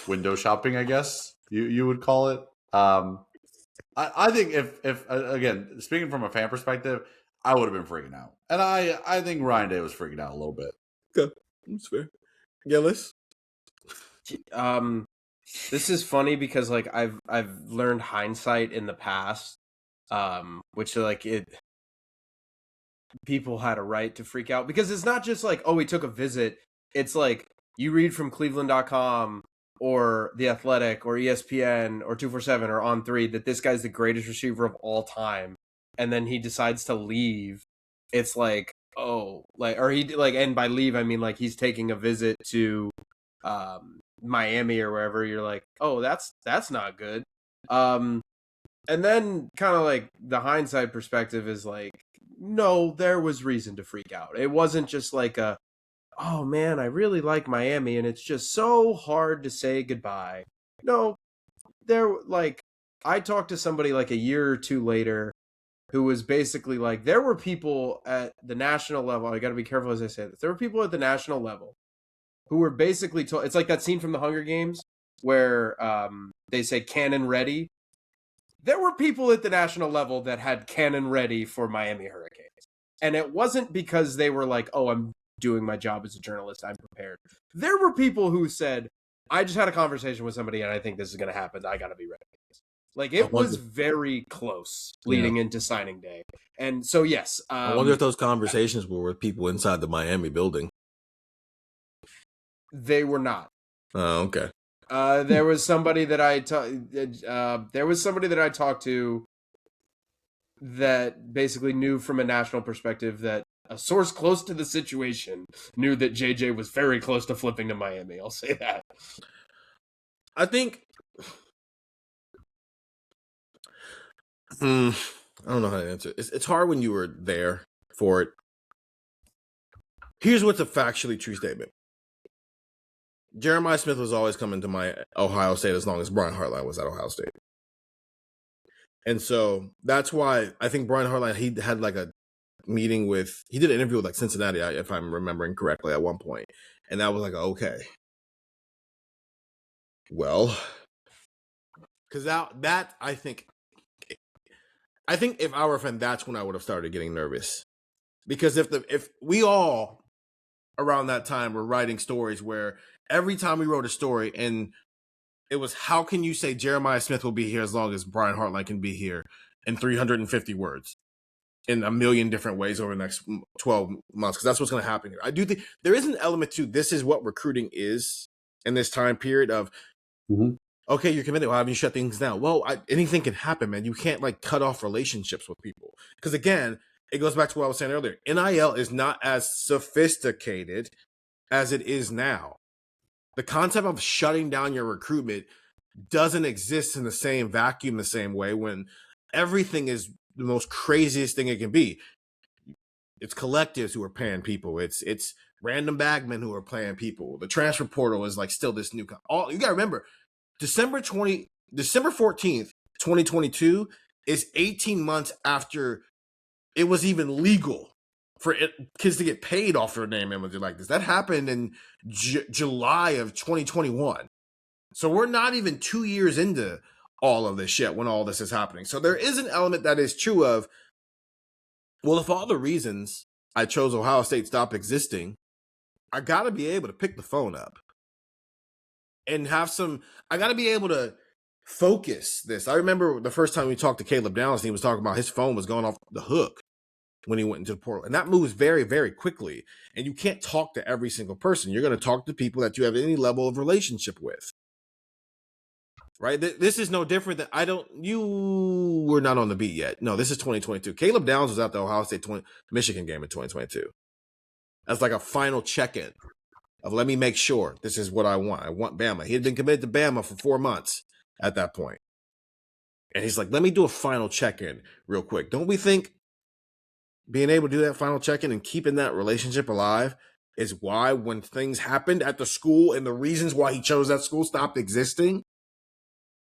Speaker 2: window shopping, I guess you would call it. I think if again, speaking from a fan perspective, I would have been freaking out. And I think Ryan Day was freaking out a little bit.
Speaker 1: Okay, that's fair. Gillis?
Speaker 3: This is funny because like I've learned hindsight in the past, which like people had a right to freak out because it's not just like, oh, he took a visit. It's like you read from cleveland.com or The Athletic or ESPN or 247 or On3 that this guy's the greatest receiver of all time, and then he decides to leave. It's like, oh, like, or he like, and by leave I mean like he's taking a visit to Miami or wherever. You're like, oh, that's not good. And then kind of like the hindsight perspective is like, no, there was reason to freak out. It wasn't just like oh man, I really like Miami and it's just so hard to say goodbye. No, I talked to somebody like a year or two later who was basically like, there were people at the national level, I got to be careful as I say this, there were people at the national level who were basically told, it's like that scene from the Hunger Games where they say cannon ready. There were people at the national level that had cannon ready for Miami Hurricanes. And it wasn't because they were like, oh, I'm doing my job as a journalist, I'm prepared. There were people who said, I just had a conversation with somebody and I think this is going to happen. I got to be ready. Like it was very close leading into signing day. And so, yes.
Speaker 1: I wonder if those conversations were with people inside the Miami building.
Speaker 3: They were not.
Speaker 1: Oh, okay.
Speaker 3: There was somebody that I talked to that basically knew from a national perspective that a source close to the situation knew that JJ was very close to flipping to Miami. I'll say that.
Speaker 1: I think I don't know how to answer. It's hard when you were there for it. Here's what's a factually true statement. Jeremiah Smith was always coming to my Ohio State as long as Brian Hartline was at Ohio State. And so that's why I think Brian Hartline, he had like a meeting with, he did an interview with like Cincinnati, if I'm remembering correctly, at one point. And that was like, okay. Well, because that I think if I were a fan, that's when I would have started getting nervous. Because if we all around that time were writing stories where every time we wrote a story and it was, how can you say Jeremiah Smith will be here as long as Brian Hartline can be here in 350 words in a million different ways over the next 12 months? Because that's what's going to happen here. I do think there is an element to this is what recruiting is in this time period of, okay, you're committed. Well, haven't you shut things down? Well, anything can happen, man. You can't like cut off relationships with people. Because again, it goes back to what I was saying earlier. NIL is not as sophisticated as it is now. The concept of shutting down your recruitment doesn't exist in the same vacuum, the same way, when everything is the most craziest thing it can be. It's collectives who are paying people. It's random bagmen who are paying people. The transfer portal is like still this new. You got to remember, December 14th, 2022 is 18 months after it was even legal for kids to get paid off their name images like this. That happened in July of 2021. So we're not even 2 years into all of this shit when all this is happening. So there is an element that is true of, well, if all the reasons I chose Ohio State stop existing, I got to be able to pick the phone up and I got to be able to focus this. I remember the first time we talked to Caleb Downs, he was talking about his phone was going off the hook when he went into the portal. And that moves very, very quickly. And you can't talk to every single person. You're going to talk to people that you have any level of relationship with. Right? This is no different than you were not on the beat yet. No, this is 2022. Caleb Downs was at the Ohio State Michigan game in 2022. That's like a final check-in of, let me make sure this is what I want. I want Bama. He had been committed to Bama for 4 months at that point. And he's like, let me do a final check-in real quick. Don't we think being able to do that final check-in and keeping that relationship alive is why when things happened at the school and the reasons why he chose that school stopped existing,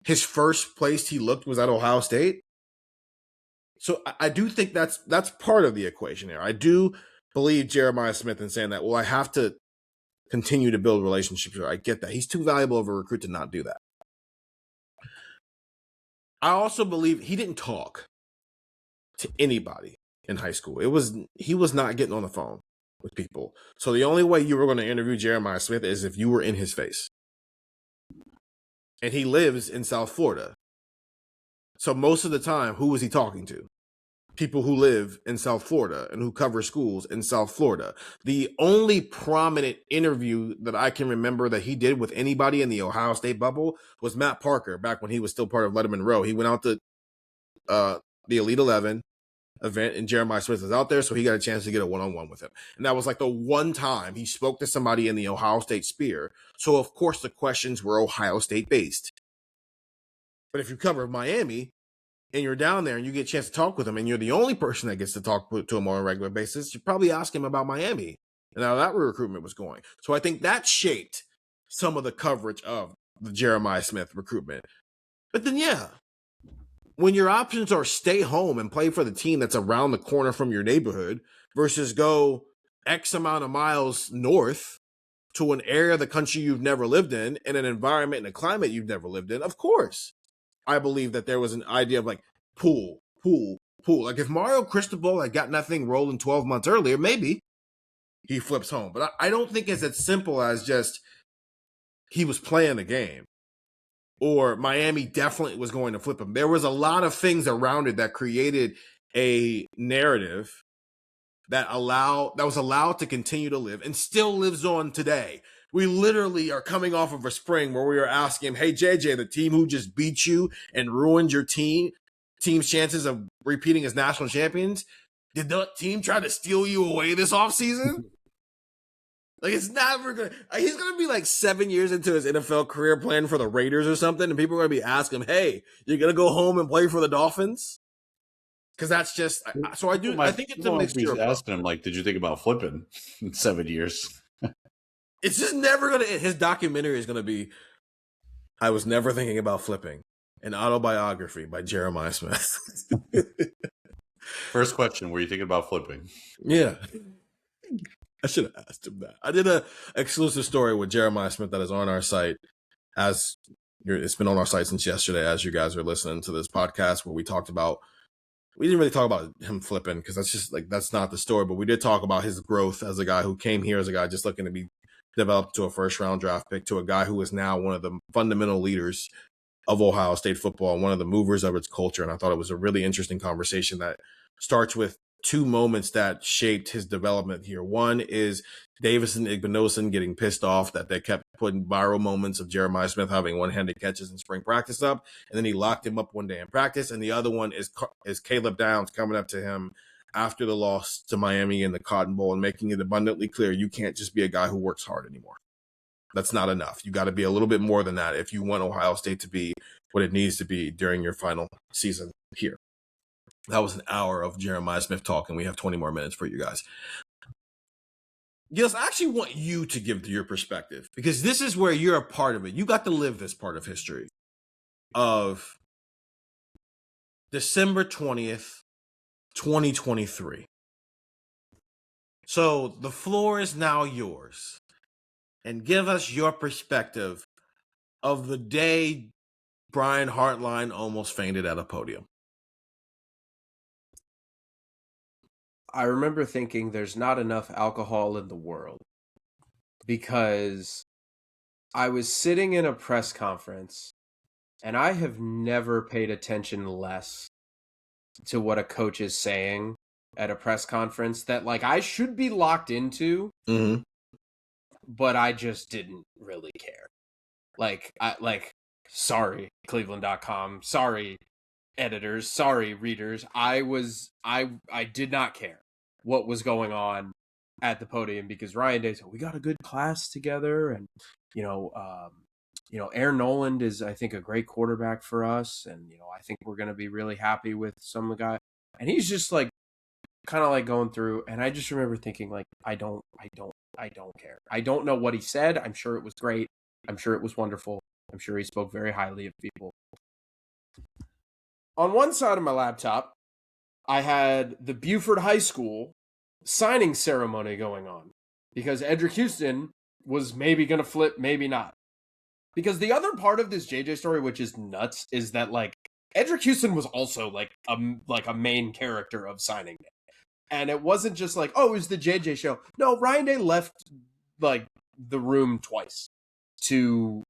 Speaker 1: his first place he looked was at Ohio State? So I do think that's part of the equation here. I do believe Jeremiah Smith in saying that, well, I have to continue to build relationships here. I get that. He's too valuable of a recruit to not do that. I also believe he didn't talk to anybody in high school. He was not getting on the phone with people. So the only way you were going to interview Jeremiah Smith is if you were in his face. And he lives in South Florida. So most of the time, who was he talking to? People who live in South Florida and who cover schools in South Florida. The only prominent interview that I can remember that he did with anybody in the Ohio State bubble was Matt Parker back when he was still part of Letterman Row. He went out to the Elite 11 event and Jeremiah Smith was out there, so he got a chance to get a one-on-one with him. And that was like the one time he spoke to somebody in the Ohio State sphere. So of course the questions were Ohio State based. But if you cover Miami and you're down there and you get a chance to talk with him and you're the only person that gets to talk to him on a regular basis, you probably ask him about Miami and how that recruitment was going. So I think that shaped some of the coverage of the Jeremiah Smith recruitment. But then, yeah, when your options are stay home and play for the team that's around the corner from your neighborhood versus go X amount of miles north to an area of the country you've never lived in an environment and a climate you've never lived in, of course, I believe that there was an idea of like pool. Like if Mario Cristobal had gotten that thing rolling 12 months earlier, maybe he flips home. But I don't think it's as simple as just he was playing the game. Or Miami definitely was going to flip him. There was a lot of things around it that created a narrative that was allowed to continue to live and still lives on today. We literally are coming off of a spring where we are asking him, hey, JJ, the team who just beat you and ruined your team's chances of repeating as national champions, did the team try to steal you away this offseason? Like, it's never going to... He's going to be like 7 years into his NFL career playing for the Raiders or something, and people are going to be asking him, hey, you're going to go home and play for the Dolphins? Because that's just... So I think it's a mixture.
Speaker 2: Asking him, like, did you think about flipping in 7 years?
Speaker 1: It's just never going to... His documentary is going to be, I was never thinking about flipping. An autobiography by Jeremiah Smith.
Speaker 2: First question, were you thinking about flipping?
Speaker 1: Yeah. I should have asked him that. I did an exclusive story with Jeremiah Smith that is on our site. It's been on our site since yesterday as you guys are listening to this podcast where we talked about we didn't really talk about him flipping because that's not the story. But we did talk about his growth as a guy who came here as a guy just looking to be developed to a first-round draft pick, to a guy who is now one of the fundamental leaders of Ohio State football and one of the movers of its culture. And I thought it was a really interesting conversation that starts with two moments that shaped his development here. One is Davis and Igbinosun getting pissed off that they kept putting viral moments of Jeremiah Smith having one-handed catches in spring practice up, and then he locked him up one day in practice. And the other one is Caleb Downs coming up to him after the loss to Miami in the Cotton Bowl and making it abundantly clear you can't just be a guy who works hard anymore. That's not enough. You got to be a little bit more than that if you want Ohio State to be what it needs to be during your final season here. That was an hour of Jeremiah Smith talk, and we have 20 more minutes for you guys. Gillis, I actually want you to give your perspective, because this is where you're a part of it. You got to live this part of history of December 20th, 2023. So the floor is now yours. And give us your perspective of the day Brian Hartline almost fainted at a podium.
Speaker 3: I remember thinking there's not enough alcohol in the world, because I was sitting in a press conference and I have never paid attention less to what a coach is saying at a press conference that I should be locked into.
Speaker 1: Mm-hmm.
Speaker 3: But I just didn't really care. Sorry, cleveland.com. Sorry, editors. Sorry, readers. I did not care what was going on at the podium, because Ryan Day said, we got a good class together. And, Aaron Noland is, I think, a great quarterback for us. And, I think we're going to be really happy with some of the guys. And he's just kind of going through. And I just remember thinking, I don't care. I don't know what he said. I'm sure it was great. I'm sure it was wonderful. I'm sure he spoke very highly of people. On one side of my laptop, I had the Buford High School signing ceremony going on, because Edric Houston was maybe going to flip, maybe not. Because the other part of this JJ story, which is nuts, is that Edric Houston was also a main character of signing day. And it wasn't just it was the JJ show. No, Ryan Day left the room twice to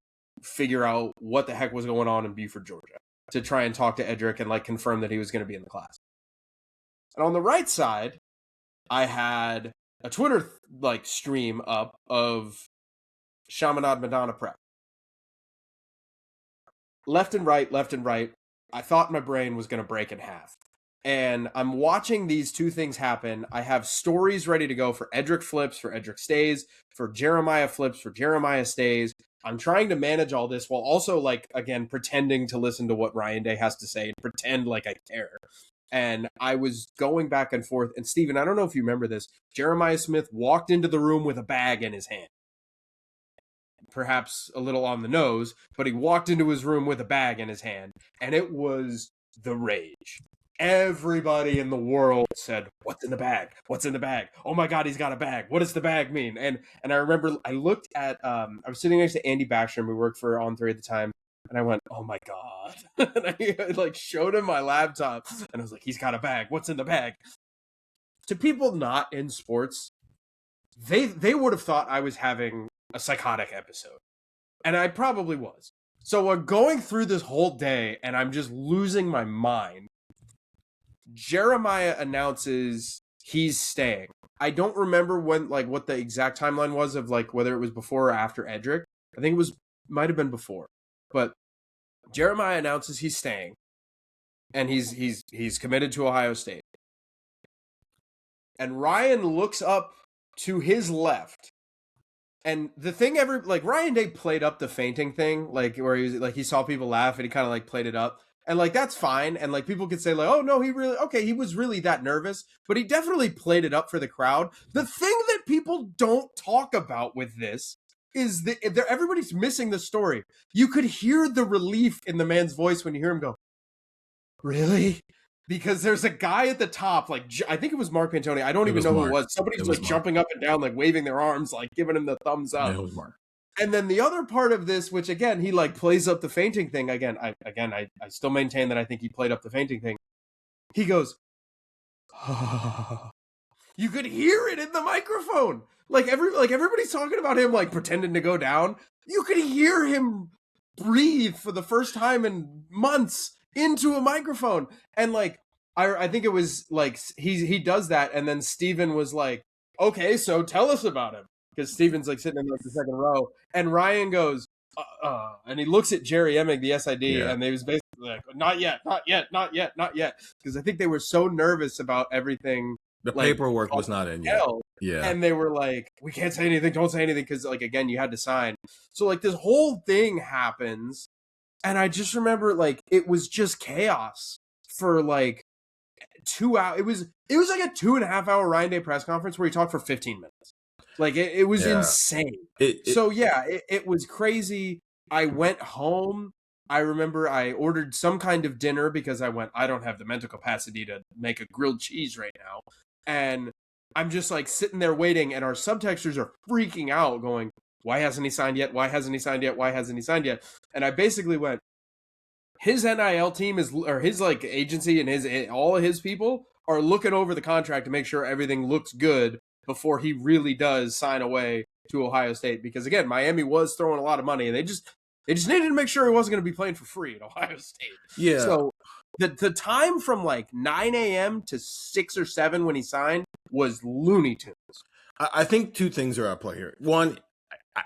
Speaker 3: figure out what the heck was going on in Buford, Georgia, to try and talk to Edric and confirm that he was going to be in the class. And on the right side, I had a Twitter stream up of Chaminade Madonna prep. Left and right. I thought my brain was going to break in half. And I'm watching these two things happen. I have stories ready to go for Edric flips, for Edric stays, for Jeremiah flips, for Jeremiah stays. I'm trying to manage all this while also, again, pretending to listen to what Ryan Day has to say and pretend like I care. And I was going back and forth. And Steven, I don't know if you remember this. Jeremiah Smith walked into the room with a bag in his hand. Perhaps a little on the nose, but he walked into his room with a bag in his hand. And it was the rage. Everybody in the world said, what's in the bag? What's in the bag? Oh my God, he's got a bag. What does the bag mean? And I remember I looked at, I was sitting next to Andy Backstrom, who worked for On3 at the time. And I went, oh my God. And I showed him my laptop and I was like, he's got a bag. What's in the bag? To people not in sports, they would have thought I was having a psychotic episode. And I probably was. So we're going through this whole day and I'm just losing my mind. Jeremiah announces he's staying. I don't remember when, what the exact timeline was of whether it was before or after Edric. I think it might have been before. But Jeremiah announces he's staying, and he's committed to Ohio State. And Ryan looks up to his left, and the thing Ryan Day played up the fainting thing, where he was he saw people laugh and he kind of played it up. And that's fine. And people could say oh no, he was really that nervous, but he definitely played it up for the crowd. The thing that people don't talk about with this is that everybody's missing the story. You could hear the relief in the man's voice when you hear him go, really? Because there's a guy at the top, I think it was Mark Pantoni. I don't even know who it was. Somebody was jumping up and down, waving their arms, giving him the thumbs up.
Speaker 1: Yeah, it was Mark.
Speaker 3: And then the other part of this, which again, he plays up the fainting thing. I still maintain that I think he played up the fainting thing. He goes, you could hear it in the microphone. Like everybody's talking about him like pretending to go down. You could hear him breathe for the first time in months into a microphone. And like I think it was like he does that, and then Steven was like, okay, so tell us about him. Because Steven's like sitting in like the second row, and Ryan goes, and he looks at Jerry Emig, the SID, and they was basically like, not yet. Because I think they were so nervous about everything.
Speaker 1: The paperwork was not in yet. Yeah.
Speaker 3: And they were like, we can't say anything, don't say anything, because like again, you had to sign. So like this whole thing happens, and I just remember like it was just chaos for like 2 hours. It was like a 2.5 hour Ryan Day press conference where he talked for 15 minutes. Like it was insane. It was crazy. I went home. I remember I ordered some kind of dinner because I don't have the mental capacity to make a grilled cheese right now. And I'm just like sitting there waiting, and our subtexters are freaking out going, why hasn't he signed yet? Why hasn't he signed yet? Why hasn't he signed yet? And I basically went, his NIL team or his like agency and all of his people are looking over the contract to make sure everything looks good before he really does sign away to Ohio State. Because again, Miami was throwing a lot of money, and they just needed to make sure he wasn't going to be playing for free at Ohio State.
Speaker 1: Yeah. So
Speaker 3: the time from like 9 a.m. to 6 or 7 when he signed was Looney Tunes.
Speaker 1: I think two things are at play here. One, I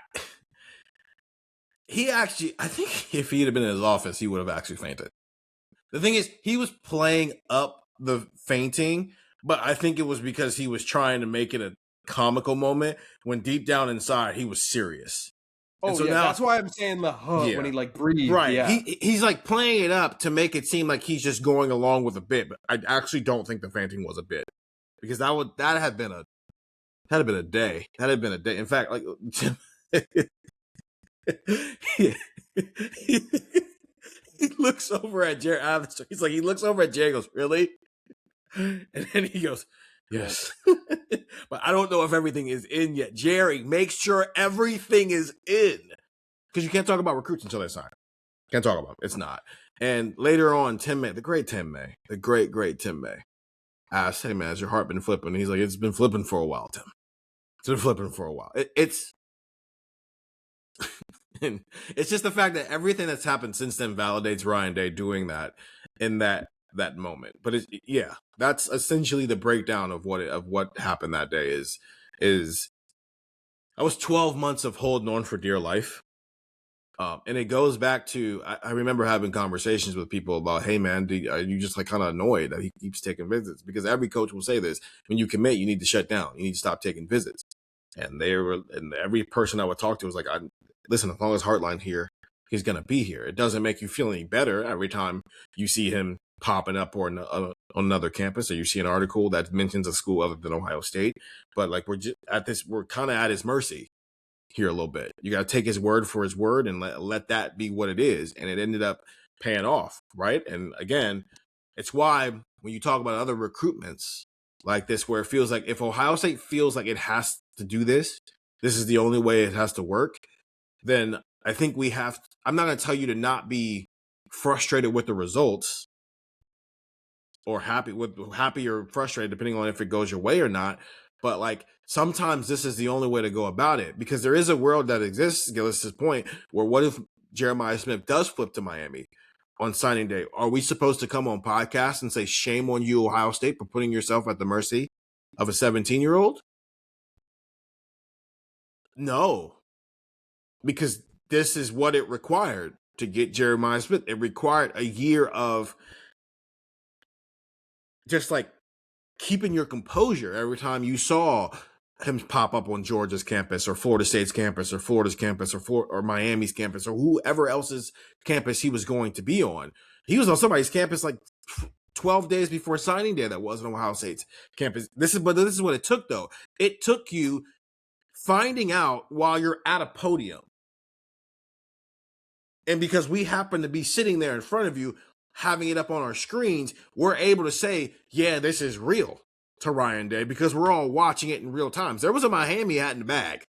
Speaker 1: think if he had been in his office, he would have actually fainted. The thing is, he was playing up the fainting, but I think it was because he was trying to make it a comical moment when deep down inside he was serious.
Speaker 3: Oh, so now, that's why I'm saying the when he like breathed.
Speaker 1: Right.
Speaker 3: Yeah.
Speaker 1: He's like playing it up to make it seem like he's just going along with a bit, but I actually don't think the fainting was a bit, because that had been a day. That had been a day. In fact, like he looks over at Jerry. He's like, he looks over at Jerry and goes, really? And then he goes, yes. But I don't know if everything is in yet. Jerry, make sure everything is in. Because you can't talk about recruits until they sign. Can't talk about it. It's not. And later on, Tim May, the great Tim May, asked, hey, man, has your heart been flipping? And he's like, it's been flipping for a while, Tim. It's been flipping for a while. It's and it's just the fact that everything that's happened since then validates Ryan Day doing that in that moment. But that's essentially the breakdown of what happened that day. Is I was 12 months of holding on for dear life. And it goes back to, I remember having conversations with people about, hey man, are you just like kind of annoyed that he keeps taking visits? Because every coach will say this: when you commit, you need to shut down. You need to stop taking visits. And every person I would talk to was like, listen, as long as Heartline here, he's going to be here. It doesn't make you feel any better every time you see him popping up or on another campus, or you see an article that mentions a school other than Ohio State. But like we're kind of at his mercy here a little bit. You got to take his word for his word and let that be what it is. And it ended up paying off, right? And again, it's why when you talk about other recruitments like this, where it feels like if Ohio State feels like it has to do this is the only way it has to work, then I think I'm not going to tell you to not be frustrated with the results or happy or frustrated, depending on if it goes your way or not. But like, sometimes this is the only way to go about it, because there is a world that exists, Gillis' point, where what if Jeremiah Smith does flip to Miami on signing day? Are we supposed to come on podcast and say, shame on you, Ohio State, for putting yourself at the mercy of a 17-year-old? No, because this is what it required to get Jeremiah Smith. It required a year of just like keeping your composure every time you saw him pop up on Georgia's campus or Florida State's campus or Florida's campus or Miami's campus or whoever else's campus he was going to be on. He was on somebody's campus like 12 days before signing day that wasn't Ohio State's campus. This is what it took, though. It took you finding out while you're at a podium. And because we happen to be sitting there in front of you, having it up on our screens, we're able to say, yeah, this is real to Ryan Day, because we're all watching it in real time. There was a Miami hat in the bag.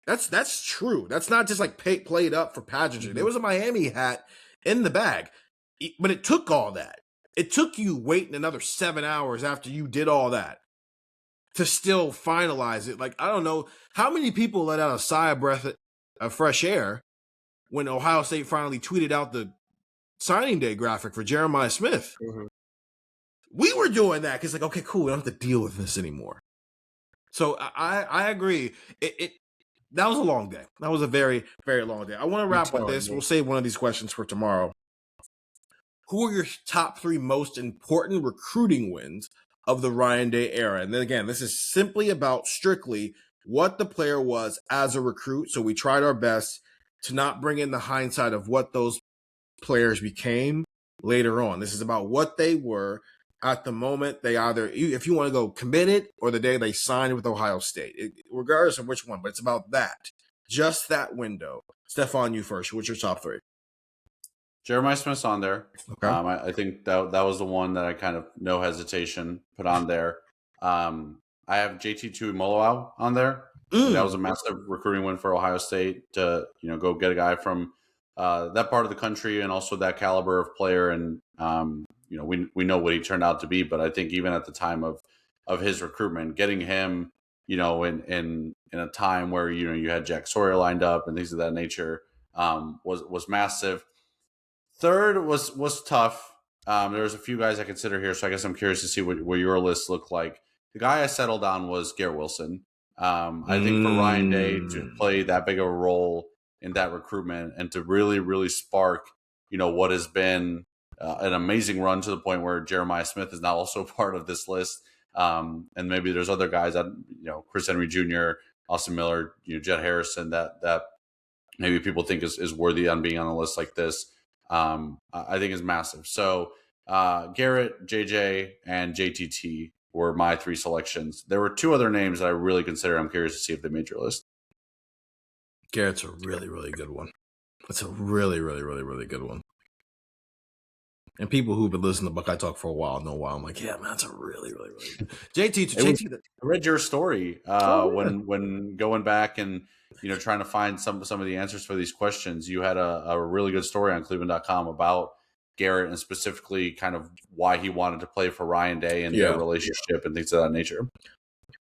Speaker 1: That's true. That's not just like played up for pageantry. There was a Miami hat in the bag, but it took all that. It took you waiting another 7 hours after you did all that to still finalize it. Like, I don't know how many people let out a sigh of breath of fresh air when Ohio State finally tweeted out the signing day graphic for Jeremiah Smith.
Speaker 3: Mm-hmm.
Speaker 1: We were doing that because, like, okay, cool, we don't have to deal with this anymore. So I agree. That was a long day. That was a very, very long day. I want to wrap with this. We'll save one of these questions for tomorrow. Who are your top 3 most important recruiting wins of the Ryan Day era? And then again, this is simply about strictly what the player was as a recruit. So we tried our best to not bring in the hindsight of what those players became later on. This is about what they were at the moment they either, if you want to go committed or the day they signed with Ohio State, regardless of which one, but it's about that. Just that window. Stefan, you first. What's your top 3?
Speaker 2: Jeremiah Smith's on there.
Speaker 1: Okay.
Speaker 2: I think that was the one that I kind of no hesitation put on there. I have JT Tuimoloau on there. That was a massive recruiting win for Ohio State to go get a guy from that part of the country and also that caliber of player. And we know what he turned out to be, but I think even at the time of his recruitment, getting him in a time where you had Jack Sawyer lined up and things of that nature was massive. Third was tough. There was a few guys I consider here, so I guess I'm curious to see what your list looked like. The guy I settled on was Garrett Wilson. I think for Ryan Day to play that big of a role in that recruitment and to really, really spark, what has been an amazing run to the point where Jeremiah Smith is now also part of this list. And maybe there's other guys that, Chris Henry Jr., Austin Miller, Jet Harrison, that maybe people think is worthy on being on a list like this. I think is massive. So Garrett, JJ, and JTT were my 3 selections. There were 2 other names that I really consider. I'm curious to see if they made your list.
Speaker 1: Garrett's a really, really good one. That's a really, really, really, really good one. And people who've been listening to Buckeye Talk for a while know why I'm like, yeah, man, that's a really, really, really good. JT,
Speaker 2: I read your story when going back and trying to find some of the answers for these questions. You had a really good story on cleveland.com about Garrett and specifically kind of why he wanted to play for Ryan Day and their relationship and things of that nature.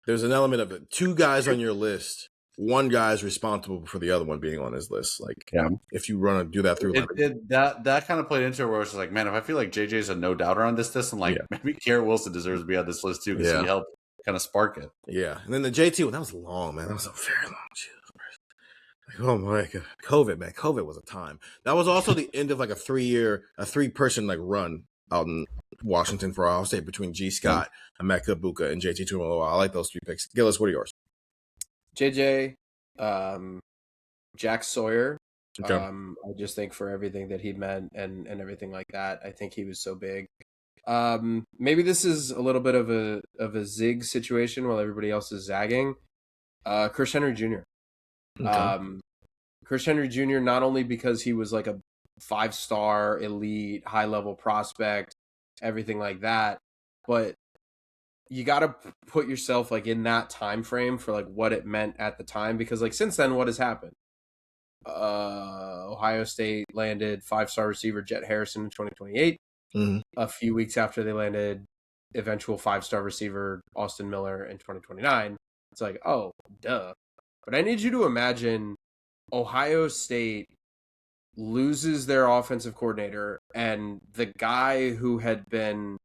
Speaker 1: There's an element of it. 2 guys on your list. One guy's responsible for the other one being on his list. Like, if you run and do that through,
Speaker 2: that kind of played into it where it's like, man, if I feel like JJ's a no doubter on this, and like maybe Garrett Wilson deserves to be on this list too because he helped kind of spark it. Yeah, and then the JT one, that was long, man. That was a very long. Like, oh my God, COVID, man. COVID was a time. That was also the end of like a 3-person like run out in Washington for Ohio State between G. Scott, Emeka Buka, and JT Tuimoloau. I like those 3 picks. Gillis, what are yours?
Speaker 3: JJ, Jack Sawyer.
Speaker 1: Okay.
Speaker 3: I just think for everything that he meant and everything like that, I think he was so big. Maybe this is a little bit of a zig situation while everybody else is zagging. Chris Henry Jr. Okay. Chris Henry Jr. not only because he was like a 5-star elite high level prospect, everything like that, but you got to put yourself like in that time frame for like what it meant at the time, because like since then, what has happened? Ohio State landed 5-star receiver Jet Harrison in 2028. A few weeks after they landed eventual 5-star receiver Austin Miller in 2029. It's like, oh, duh. But I need you to imagine Ohio State loses their offensive coordinator and the guy who had been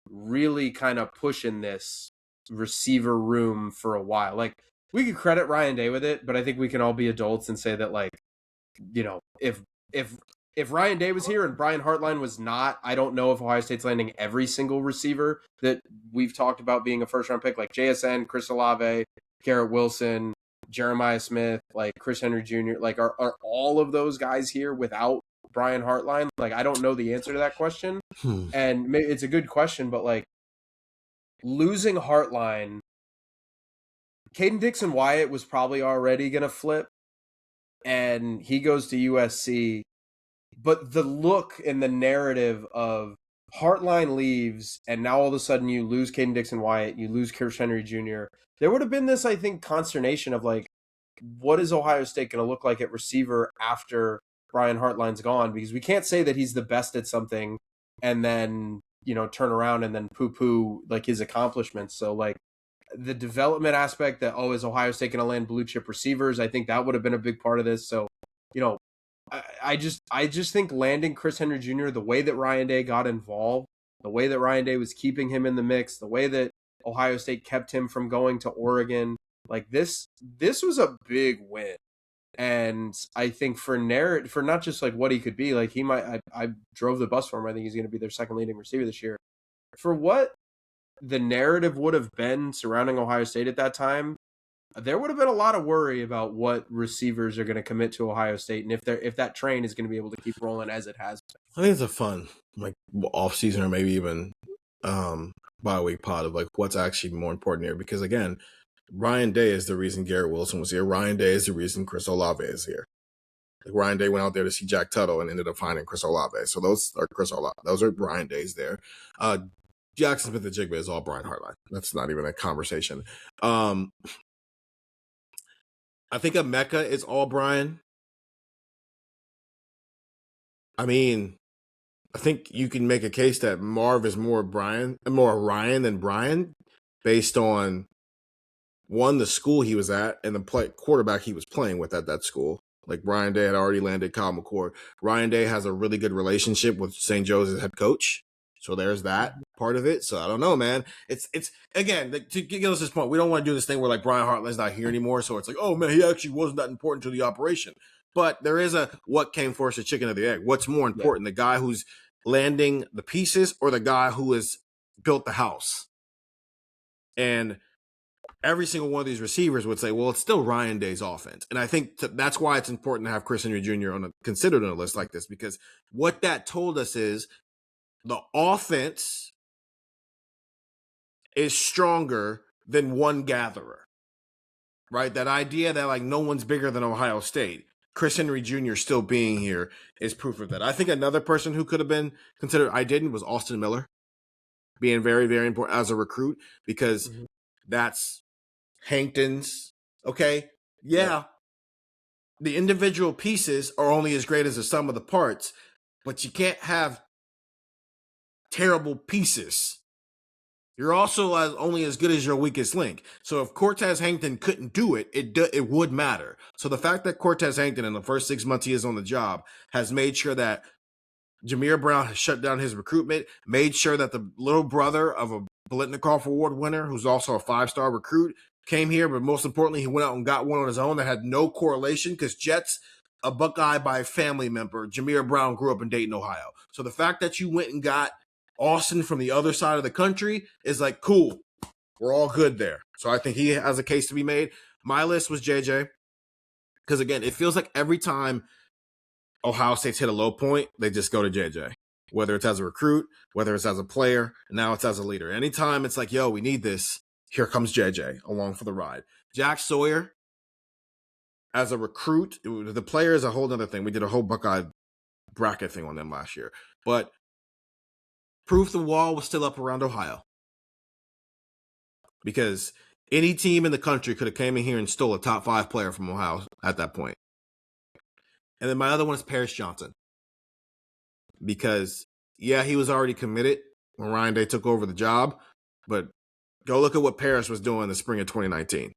Speaker 3: really kind of pushing this receiver room for a while. Like, we could credit Ryan Day with it, but I think we can all be adults and say that, like, if Ryan Day was here and Brian Hartline was not, I don't know if Ohio State's landing every single receiver that we've talked about being a first-round pick, like JSN, Chris Olave, Garrett Wilson, Jeremiah Smith, like Chris Henry Jr., like are all of those guys here without Brian Hartline? Like, I don't know the answer to that question. And maybe it's a good question, but like losing Hartline, Caden Dixon-Wyatt was probably already going to flip and he goes to USC. But the look and the narrative of Hartline leaves and now all of a sudden you lose Caden Dixon-Wyatt, you lose Chris Henry Jr., there would have been this, I think, consternation of like, what is Ohio State going to look like at receiver after Brian Hartline's gone? Because we can't say that he's the best at something and then turn around and then poo-poo like his accomplishments. So like the development aspect that, is Ohio State going to land blue chip receivers? I think that would have been a big part of this. So, I just think landing Chris Henry Jr., the way that Ryan Day got involved, the way that Ryan Day was keeping him in the mix, the way that Ohio State kept him from going to Oregon, like this was a big win. And I think for not just like what he could be, like he might, I drove the bus for him. I think he's going to be their second leading receiver this year. For what the narrative would have been surrounding Ohio State at that time, there would have been a lot of worry about what receivers are going to commit to Ohio State, and if that train is going to be able to keep rolling as it has been.
Speaker 1: I think it's a fun off season or maybe even bye-week pod of like what's actually more important here, because again, Ryan Day is the reason Garrett Wilson was here. Ryan Day is the reason Chris Olave is here. Like Ryan Day went out there to see Jack Tuttle and ended up finding Chris Olave. So those are Ryan Days there. Jackson Smith-Njigba is all Brian Hartline. That's not even a conversation. I think Emeka is all Brian. I mean, I think you can make a case that Marv is more Ryan than Brian, based on one, the school he was at, and the quarterback he was playing with at that school. Like Ryan Day had already landed Kyle McCord. Ryan Day has a really good relationship with St. Joe's head coach. So there's that part of it. So I don't know, man. It's again, to get us this point, we don't want to do this thing where like Brian Hartline's not here anymore. So it's like, oh man, he actually wasn't that important to the operation. But there is a what came first, the chicken or the egg. What's more important, the guy who's landing the pieces or the guy who has built the house? And every single one of these receivers would say, well, it's still Ryan Day's offense. And I think that's why it's important to have Chris Henry Jr. considered on a list like this, because what that told us is the offense is stronger than one gatherer, right? That idea that like no one's bigger than Ohio State. Chris Henry Jr. still being here is proof of that. I think another person who could have been considered, was Austin Miller, being very, very important as a recruit, because that's Hankton's, okay? Yeah. The individual pieces are only as great as the sum of the parts, but you can't have terrible pieces. You're also only as good as your weakest link. So if Cortez Hankton couldn't do it, it would matter. So the fact that Cortez Hankton in the first 6 months he is on the job has made sure that Jameer Brown has shut down his recruitment, made sure that the little brother of a Biletnikoff Award winner, who's also a 5-star recruit, came here, but most importantly, he went out and got one on his own that had no correlation, because Jet's a Buckeye by a family member. Jameer Brown grew up in Dayton, Ohio. So the fact that you went and got Austin from the other side of the country is like, cool. We're all good there. So I think he has a case to be made. My list was JJ, because again, it feels like every time Ohio State's hit a low point, they just go to JJ. Whether it's as a recruit, whether it's as a player, now it's as a leader. Anytime it's like, yo, we need this, here comes JJ along for the ride. Jack Sawyer, as a recruit, the player is a whole other thing. We did a whole Buckeye bracket thing on them last year. But proof the wall was still up around Ohio. Because any team in the country could have came in here and stole a top 5 player from Ohio at that point. And then my other one is Paris Johnson. Because, yeah, he was already committed when Ryan Day took over the job, but go look at what Paris was doing in the spring of 2019.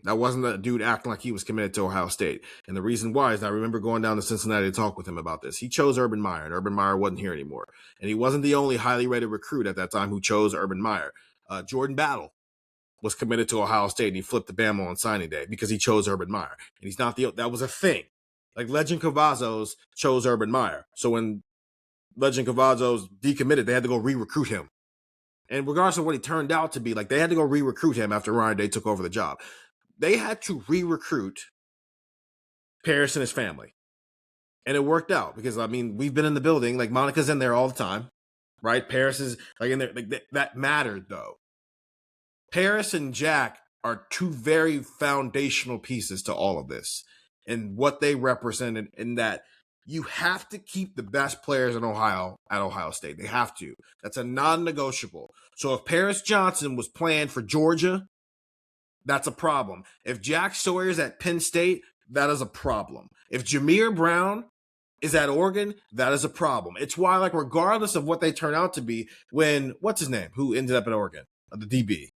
Speaker 1: That wasn't a dude acting like he was committed to Ohio State. And the reason why is I remember going down to Cincinnati to talk with him about this. He chose Urban Meyer, and Urban Meyer wasn't here anymore. And he wasn't the only highly rated recruit at that time who chose Urban Meyer. Jordan Battle was committed to Ohio State, and he flipped the Bama on signing day because he chose Urban Meyer. And he's not that was a thing. Like Legend Cavazos chose Urban Meyer. So when Legend Cavazos decommitted, they had to go re-recruit him. And regardless of what he turned out to be, like they had to go re-recruit him after Ryan Day took over the job. They had to re-recruit Paris and his family. And it worked out because, I mean, we've been in the building. Like, Monica's in there all the time, right? Paris is, like, in there. Like, that mattered, though. Paris and Jack are two very foundational pieces to all of this and what they represented, in that you have to keep the best players in Ohio at Ohio State. They have to. That's a non-negotiable. So if Paris Johnson was playing for Georgia, that's a problem. If Jack Sawyer's at Penn State, that is a problem. If Jameer Brown is at Oregon, that is a problem. It's why, like, regardless of what they turn out to be, when, what's his name, who ended up at Oregon, the DB?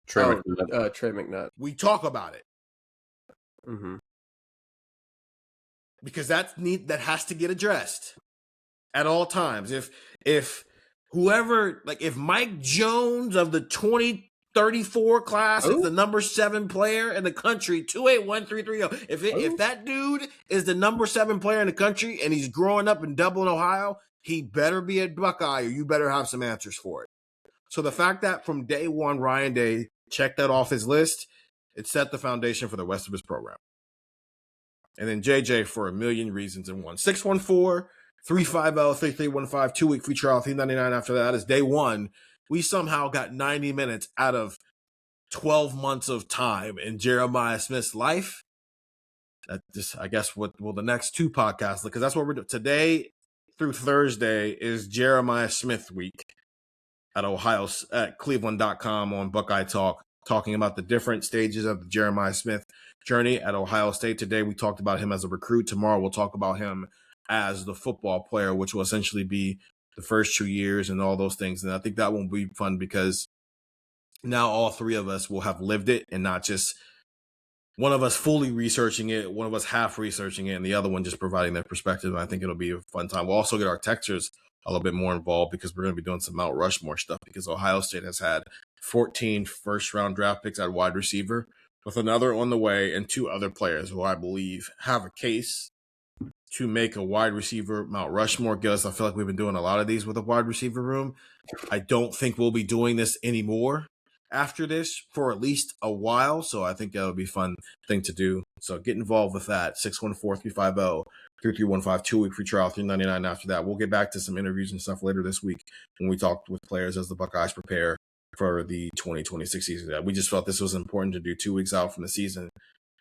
Speaker 2: Trey
Speaker 3: Oh,
Speaker 2: McNutt.
Speaker 3: Trey McNutt.
Speaker 1: We talk about it.
Speaker 3: Mm-hmm.
Speaker 1: Because that has to get addressed at all times. If whoever, like, if Mike Jones of the 2034 class is the number 7 player in the country, 281330. If that dude is the number 7 player in the country and he's growing up in Dublin, Ohio, he better be a Buckeye, or you better have some answers for it. So the fact that from day one, Ryan Day checked that off his list, it set the foundation for the rest of his program. And then JJ for a million reasons in one. 614-350-3315, 2-week free trial, $3.99 after that is day one. We somehow got 90 minutes out of 12 months of time in Jeremiah Smith's life. That just, I guess, what will the next 2 podcasts, because that's what we're doing. Today through Thursday is Jeremiah Smith week at cleveland.com on Buckeye Talk, talking about the different stages of the Jeremiah Smith journey at Ohio State. Today, we talked about him as a recruit. Tomorrow, we'll talk about him as the football player, which will essentially be the first 2 years and all those things. And I think that will be fun because now all 3 of us will have lived it, and not just one of us fully researching it, one of us half researching it, and the other one just providing their perspective. And I think it'll be a fun time. We'll also get our texters a little bit more involved because we're going to be doing some Mount Rushmore stuff, because Ohio State has had 14 first-round draft picks at wide receiver, with another on the way and 2 other players who I believe have a case to make a wide receiver Mount Rushmore. Gillis, I feel like we've been doing a lot of these with a wide receiver room. I don't think we'll be doing this anymore after this for at least a while, so I think that'll be a fun thing to do. So get involved with that. 614-350-3315, 2-week free trial, $3.99 after that. We'll get back to some interviews and stuff later this week when we talk with players as the Buckeyes prepare for the 2026 season. We just felt this was important to do 2 weeks out from the season,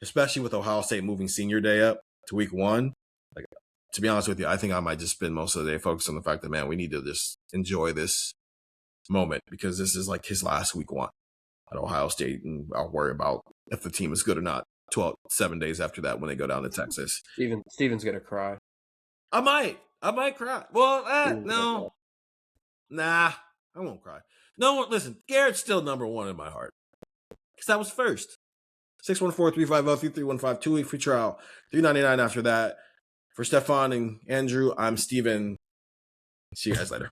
Speaker 1: especially with Ohio State moving senior day up to week 1. Like, to be honest with you, I think I might just spend most of the day focused on the fact that, man, we need to just enjoy this moment, because this is like his last week 1 at Ohio State, and I'll worry about if the team is good or not 7 days after that when they go down to Texas.
Speaker 3: Steven's gonna cry.
Speaker 1: I might cry. Well, no, nah, I won't cry. No, listen, Garrett's still number 1 in my heart, because that was first. 614-350-3315, 2-week free trial, $3.99 after that. For Stefan and Andrew, I'm Steven. See you guys later.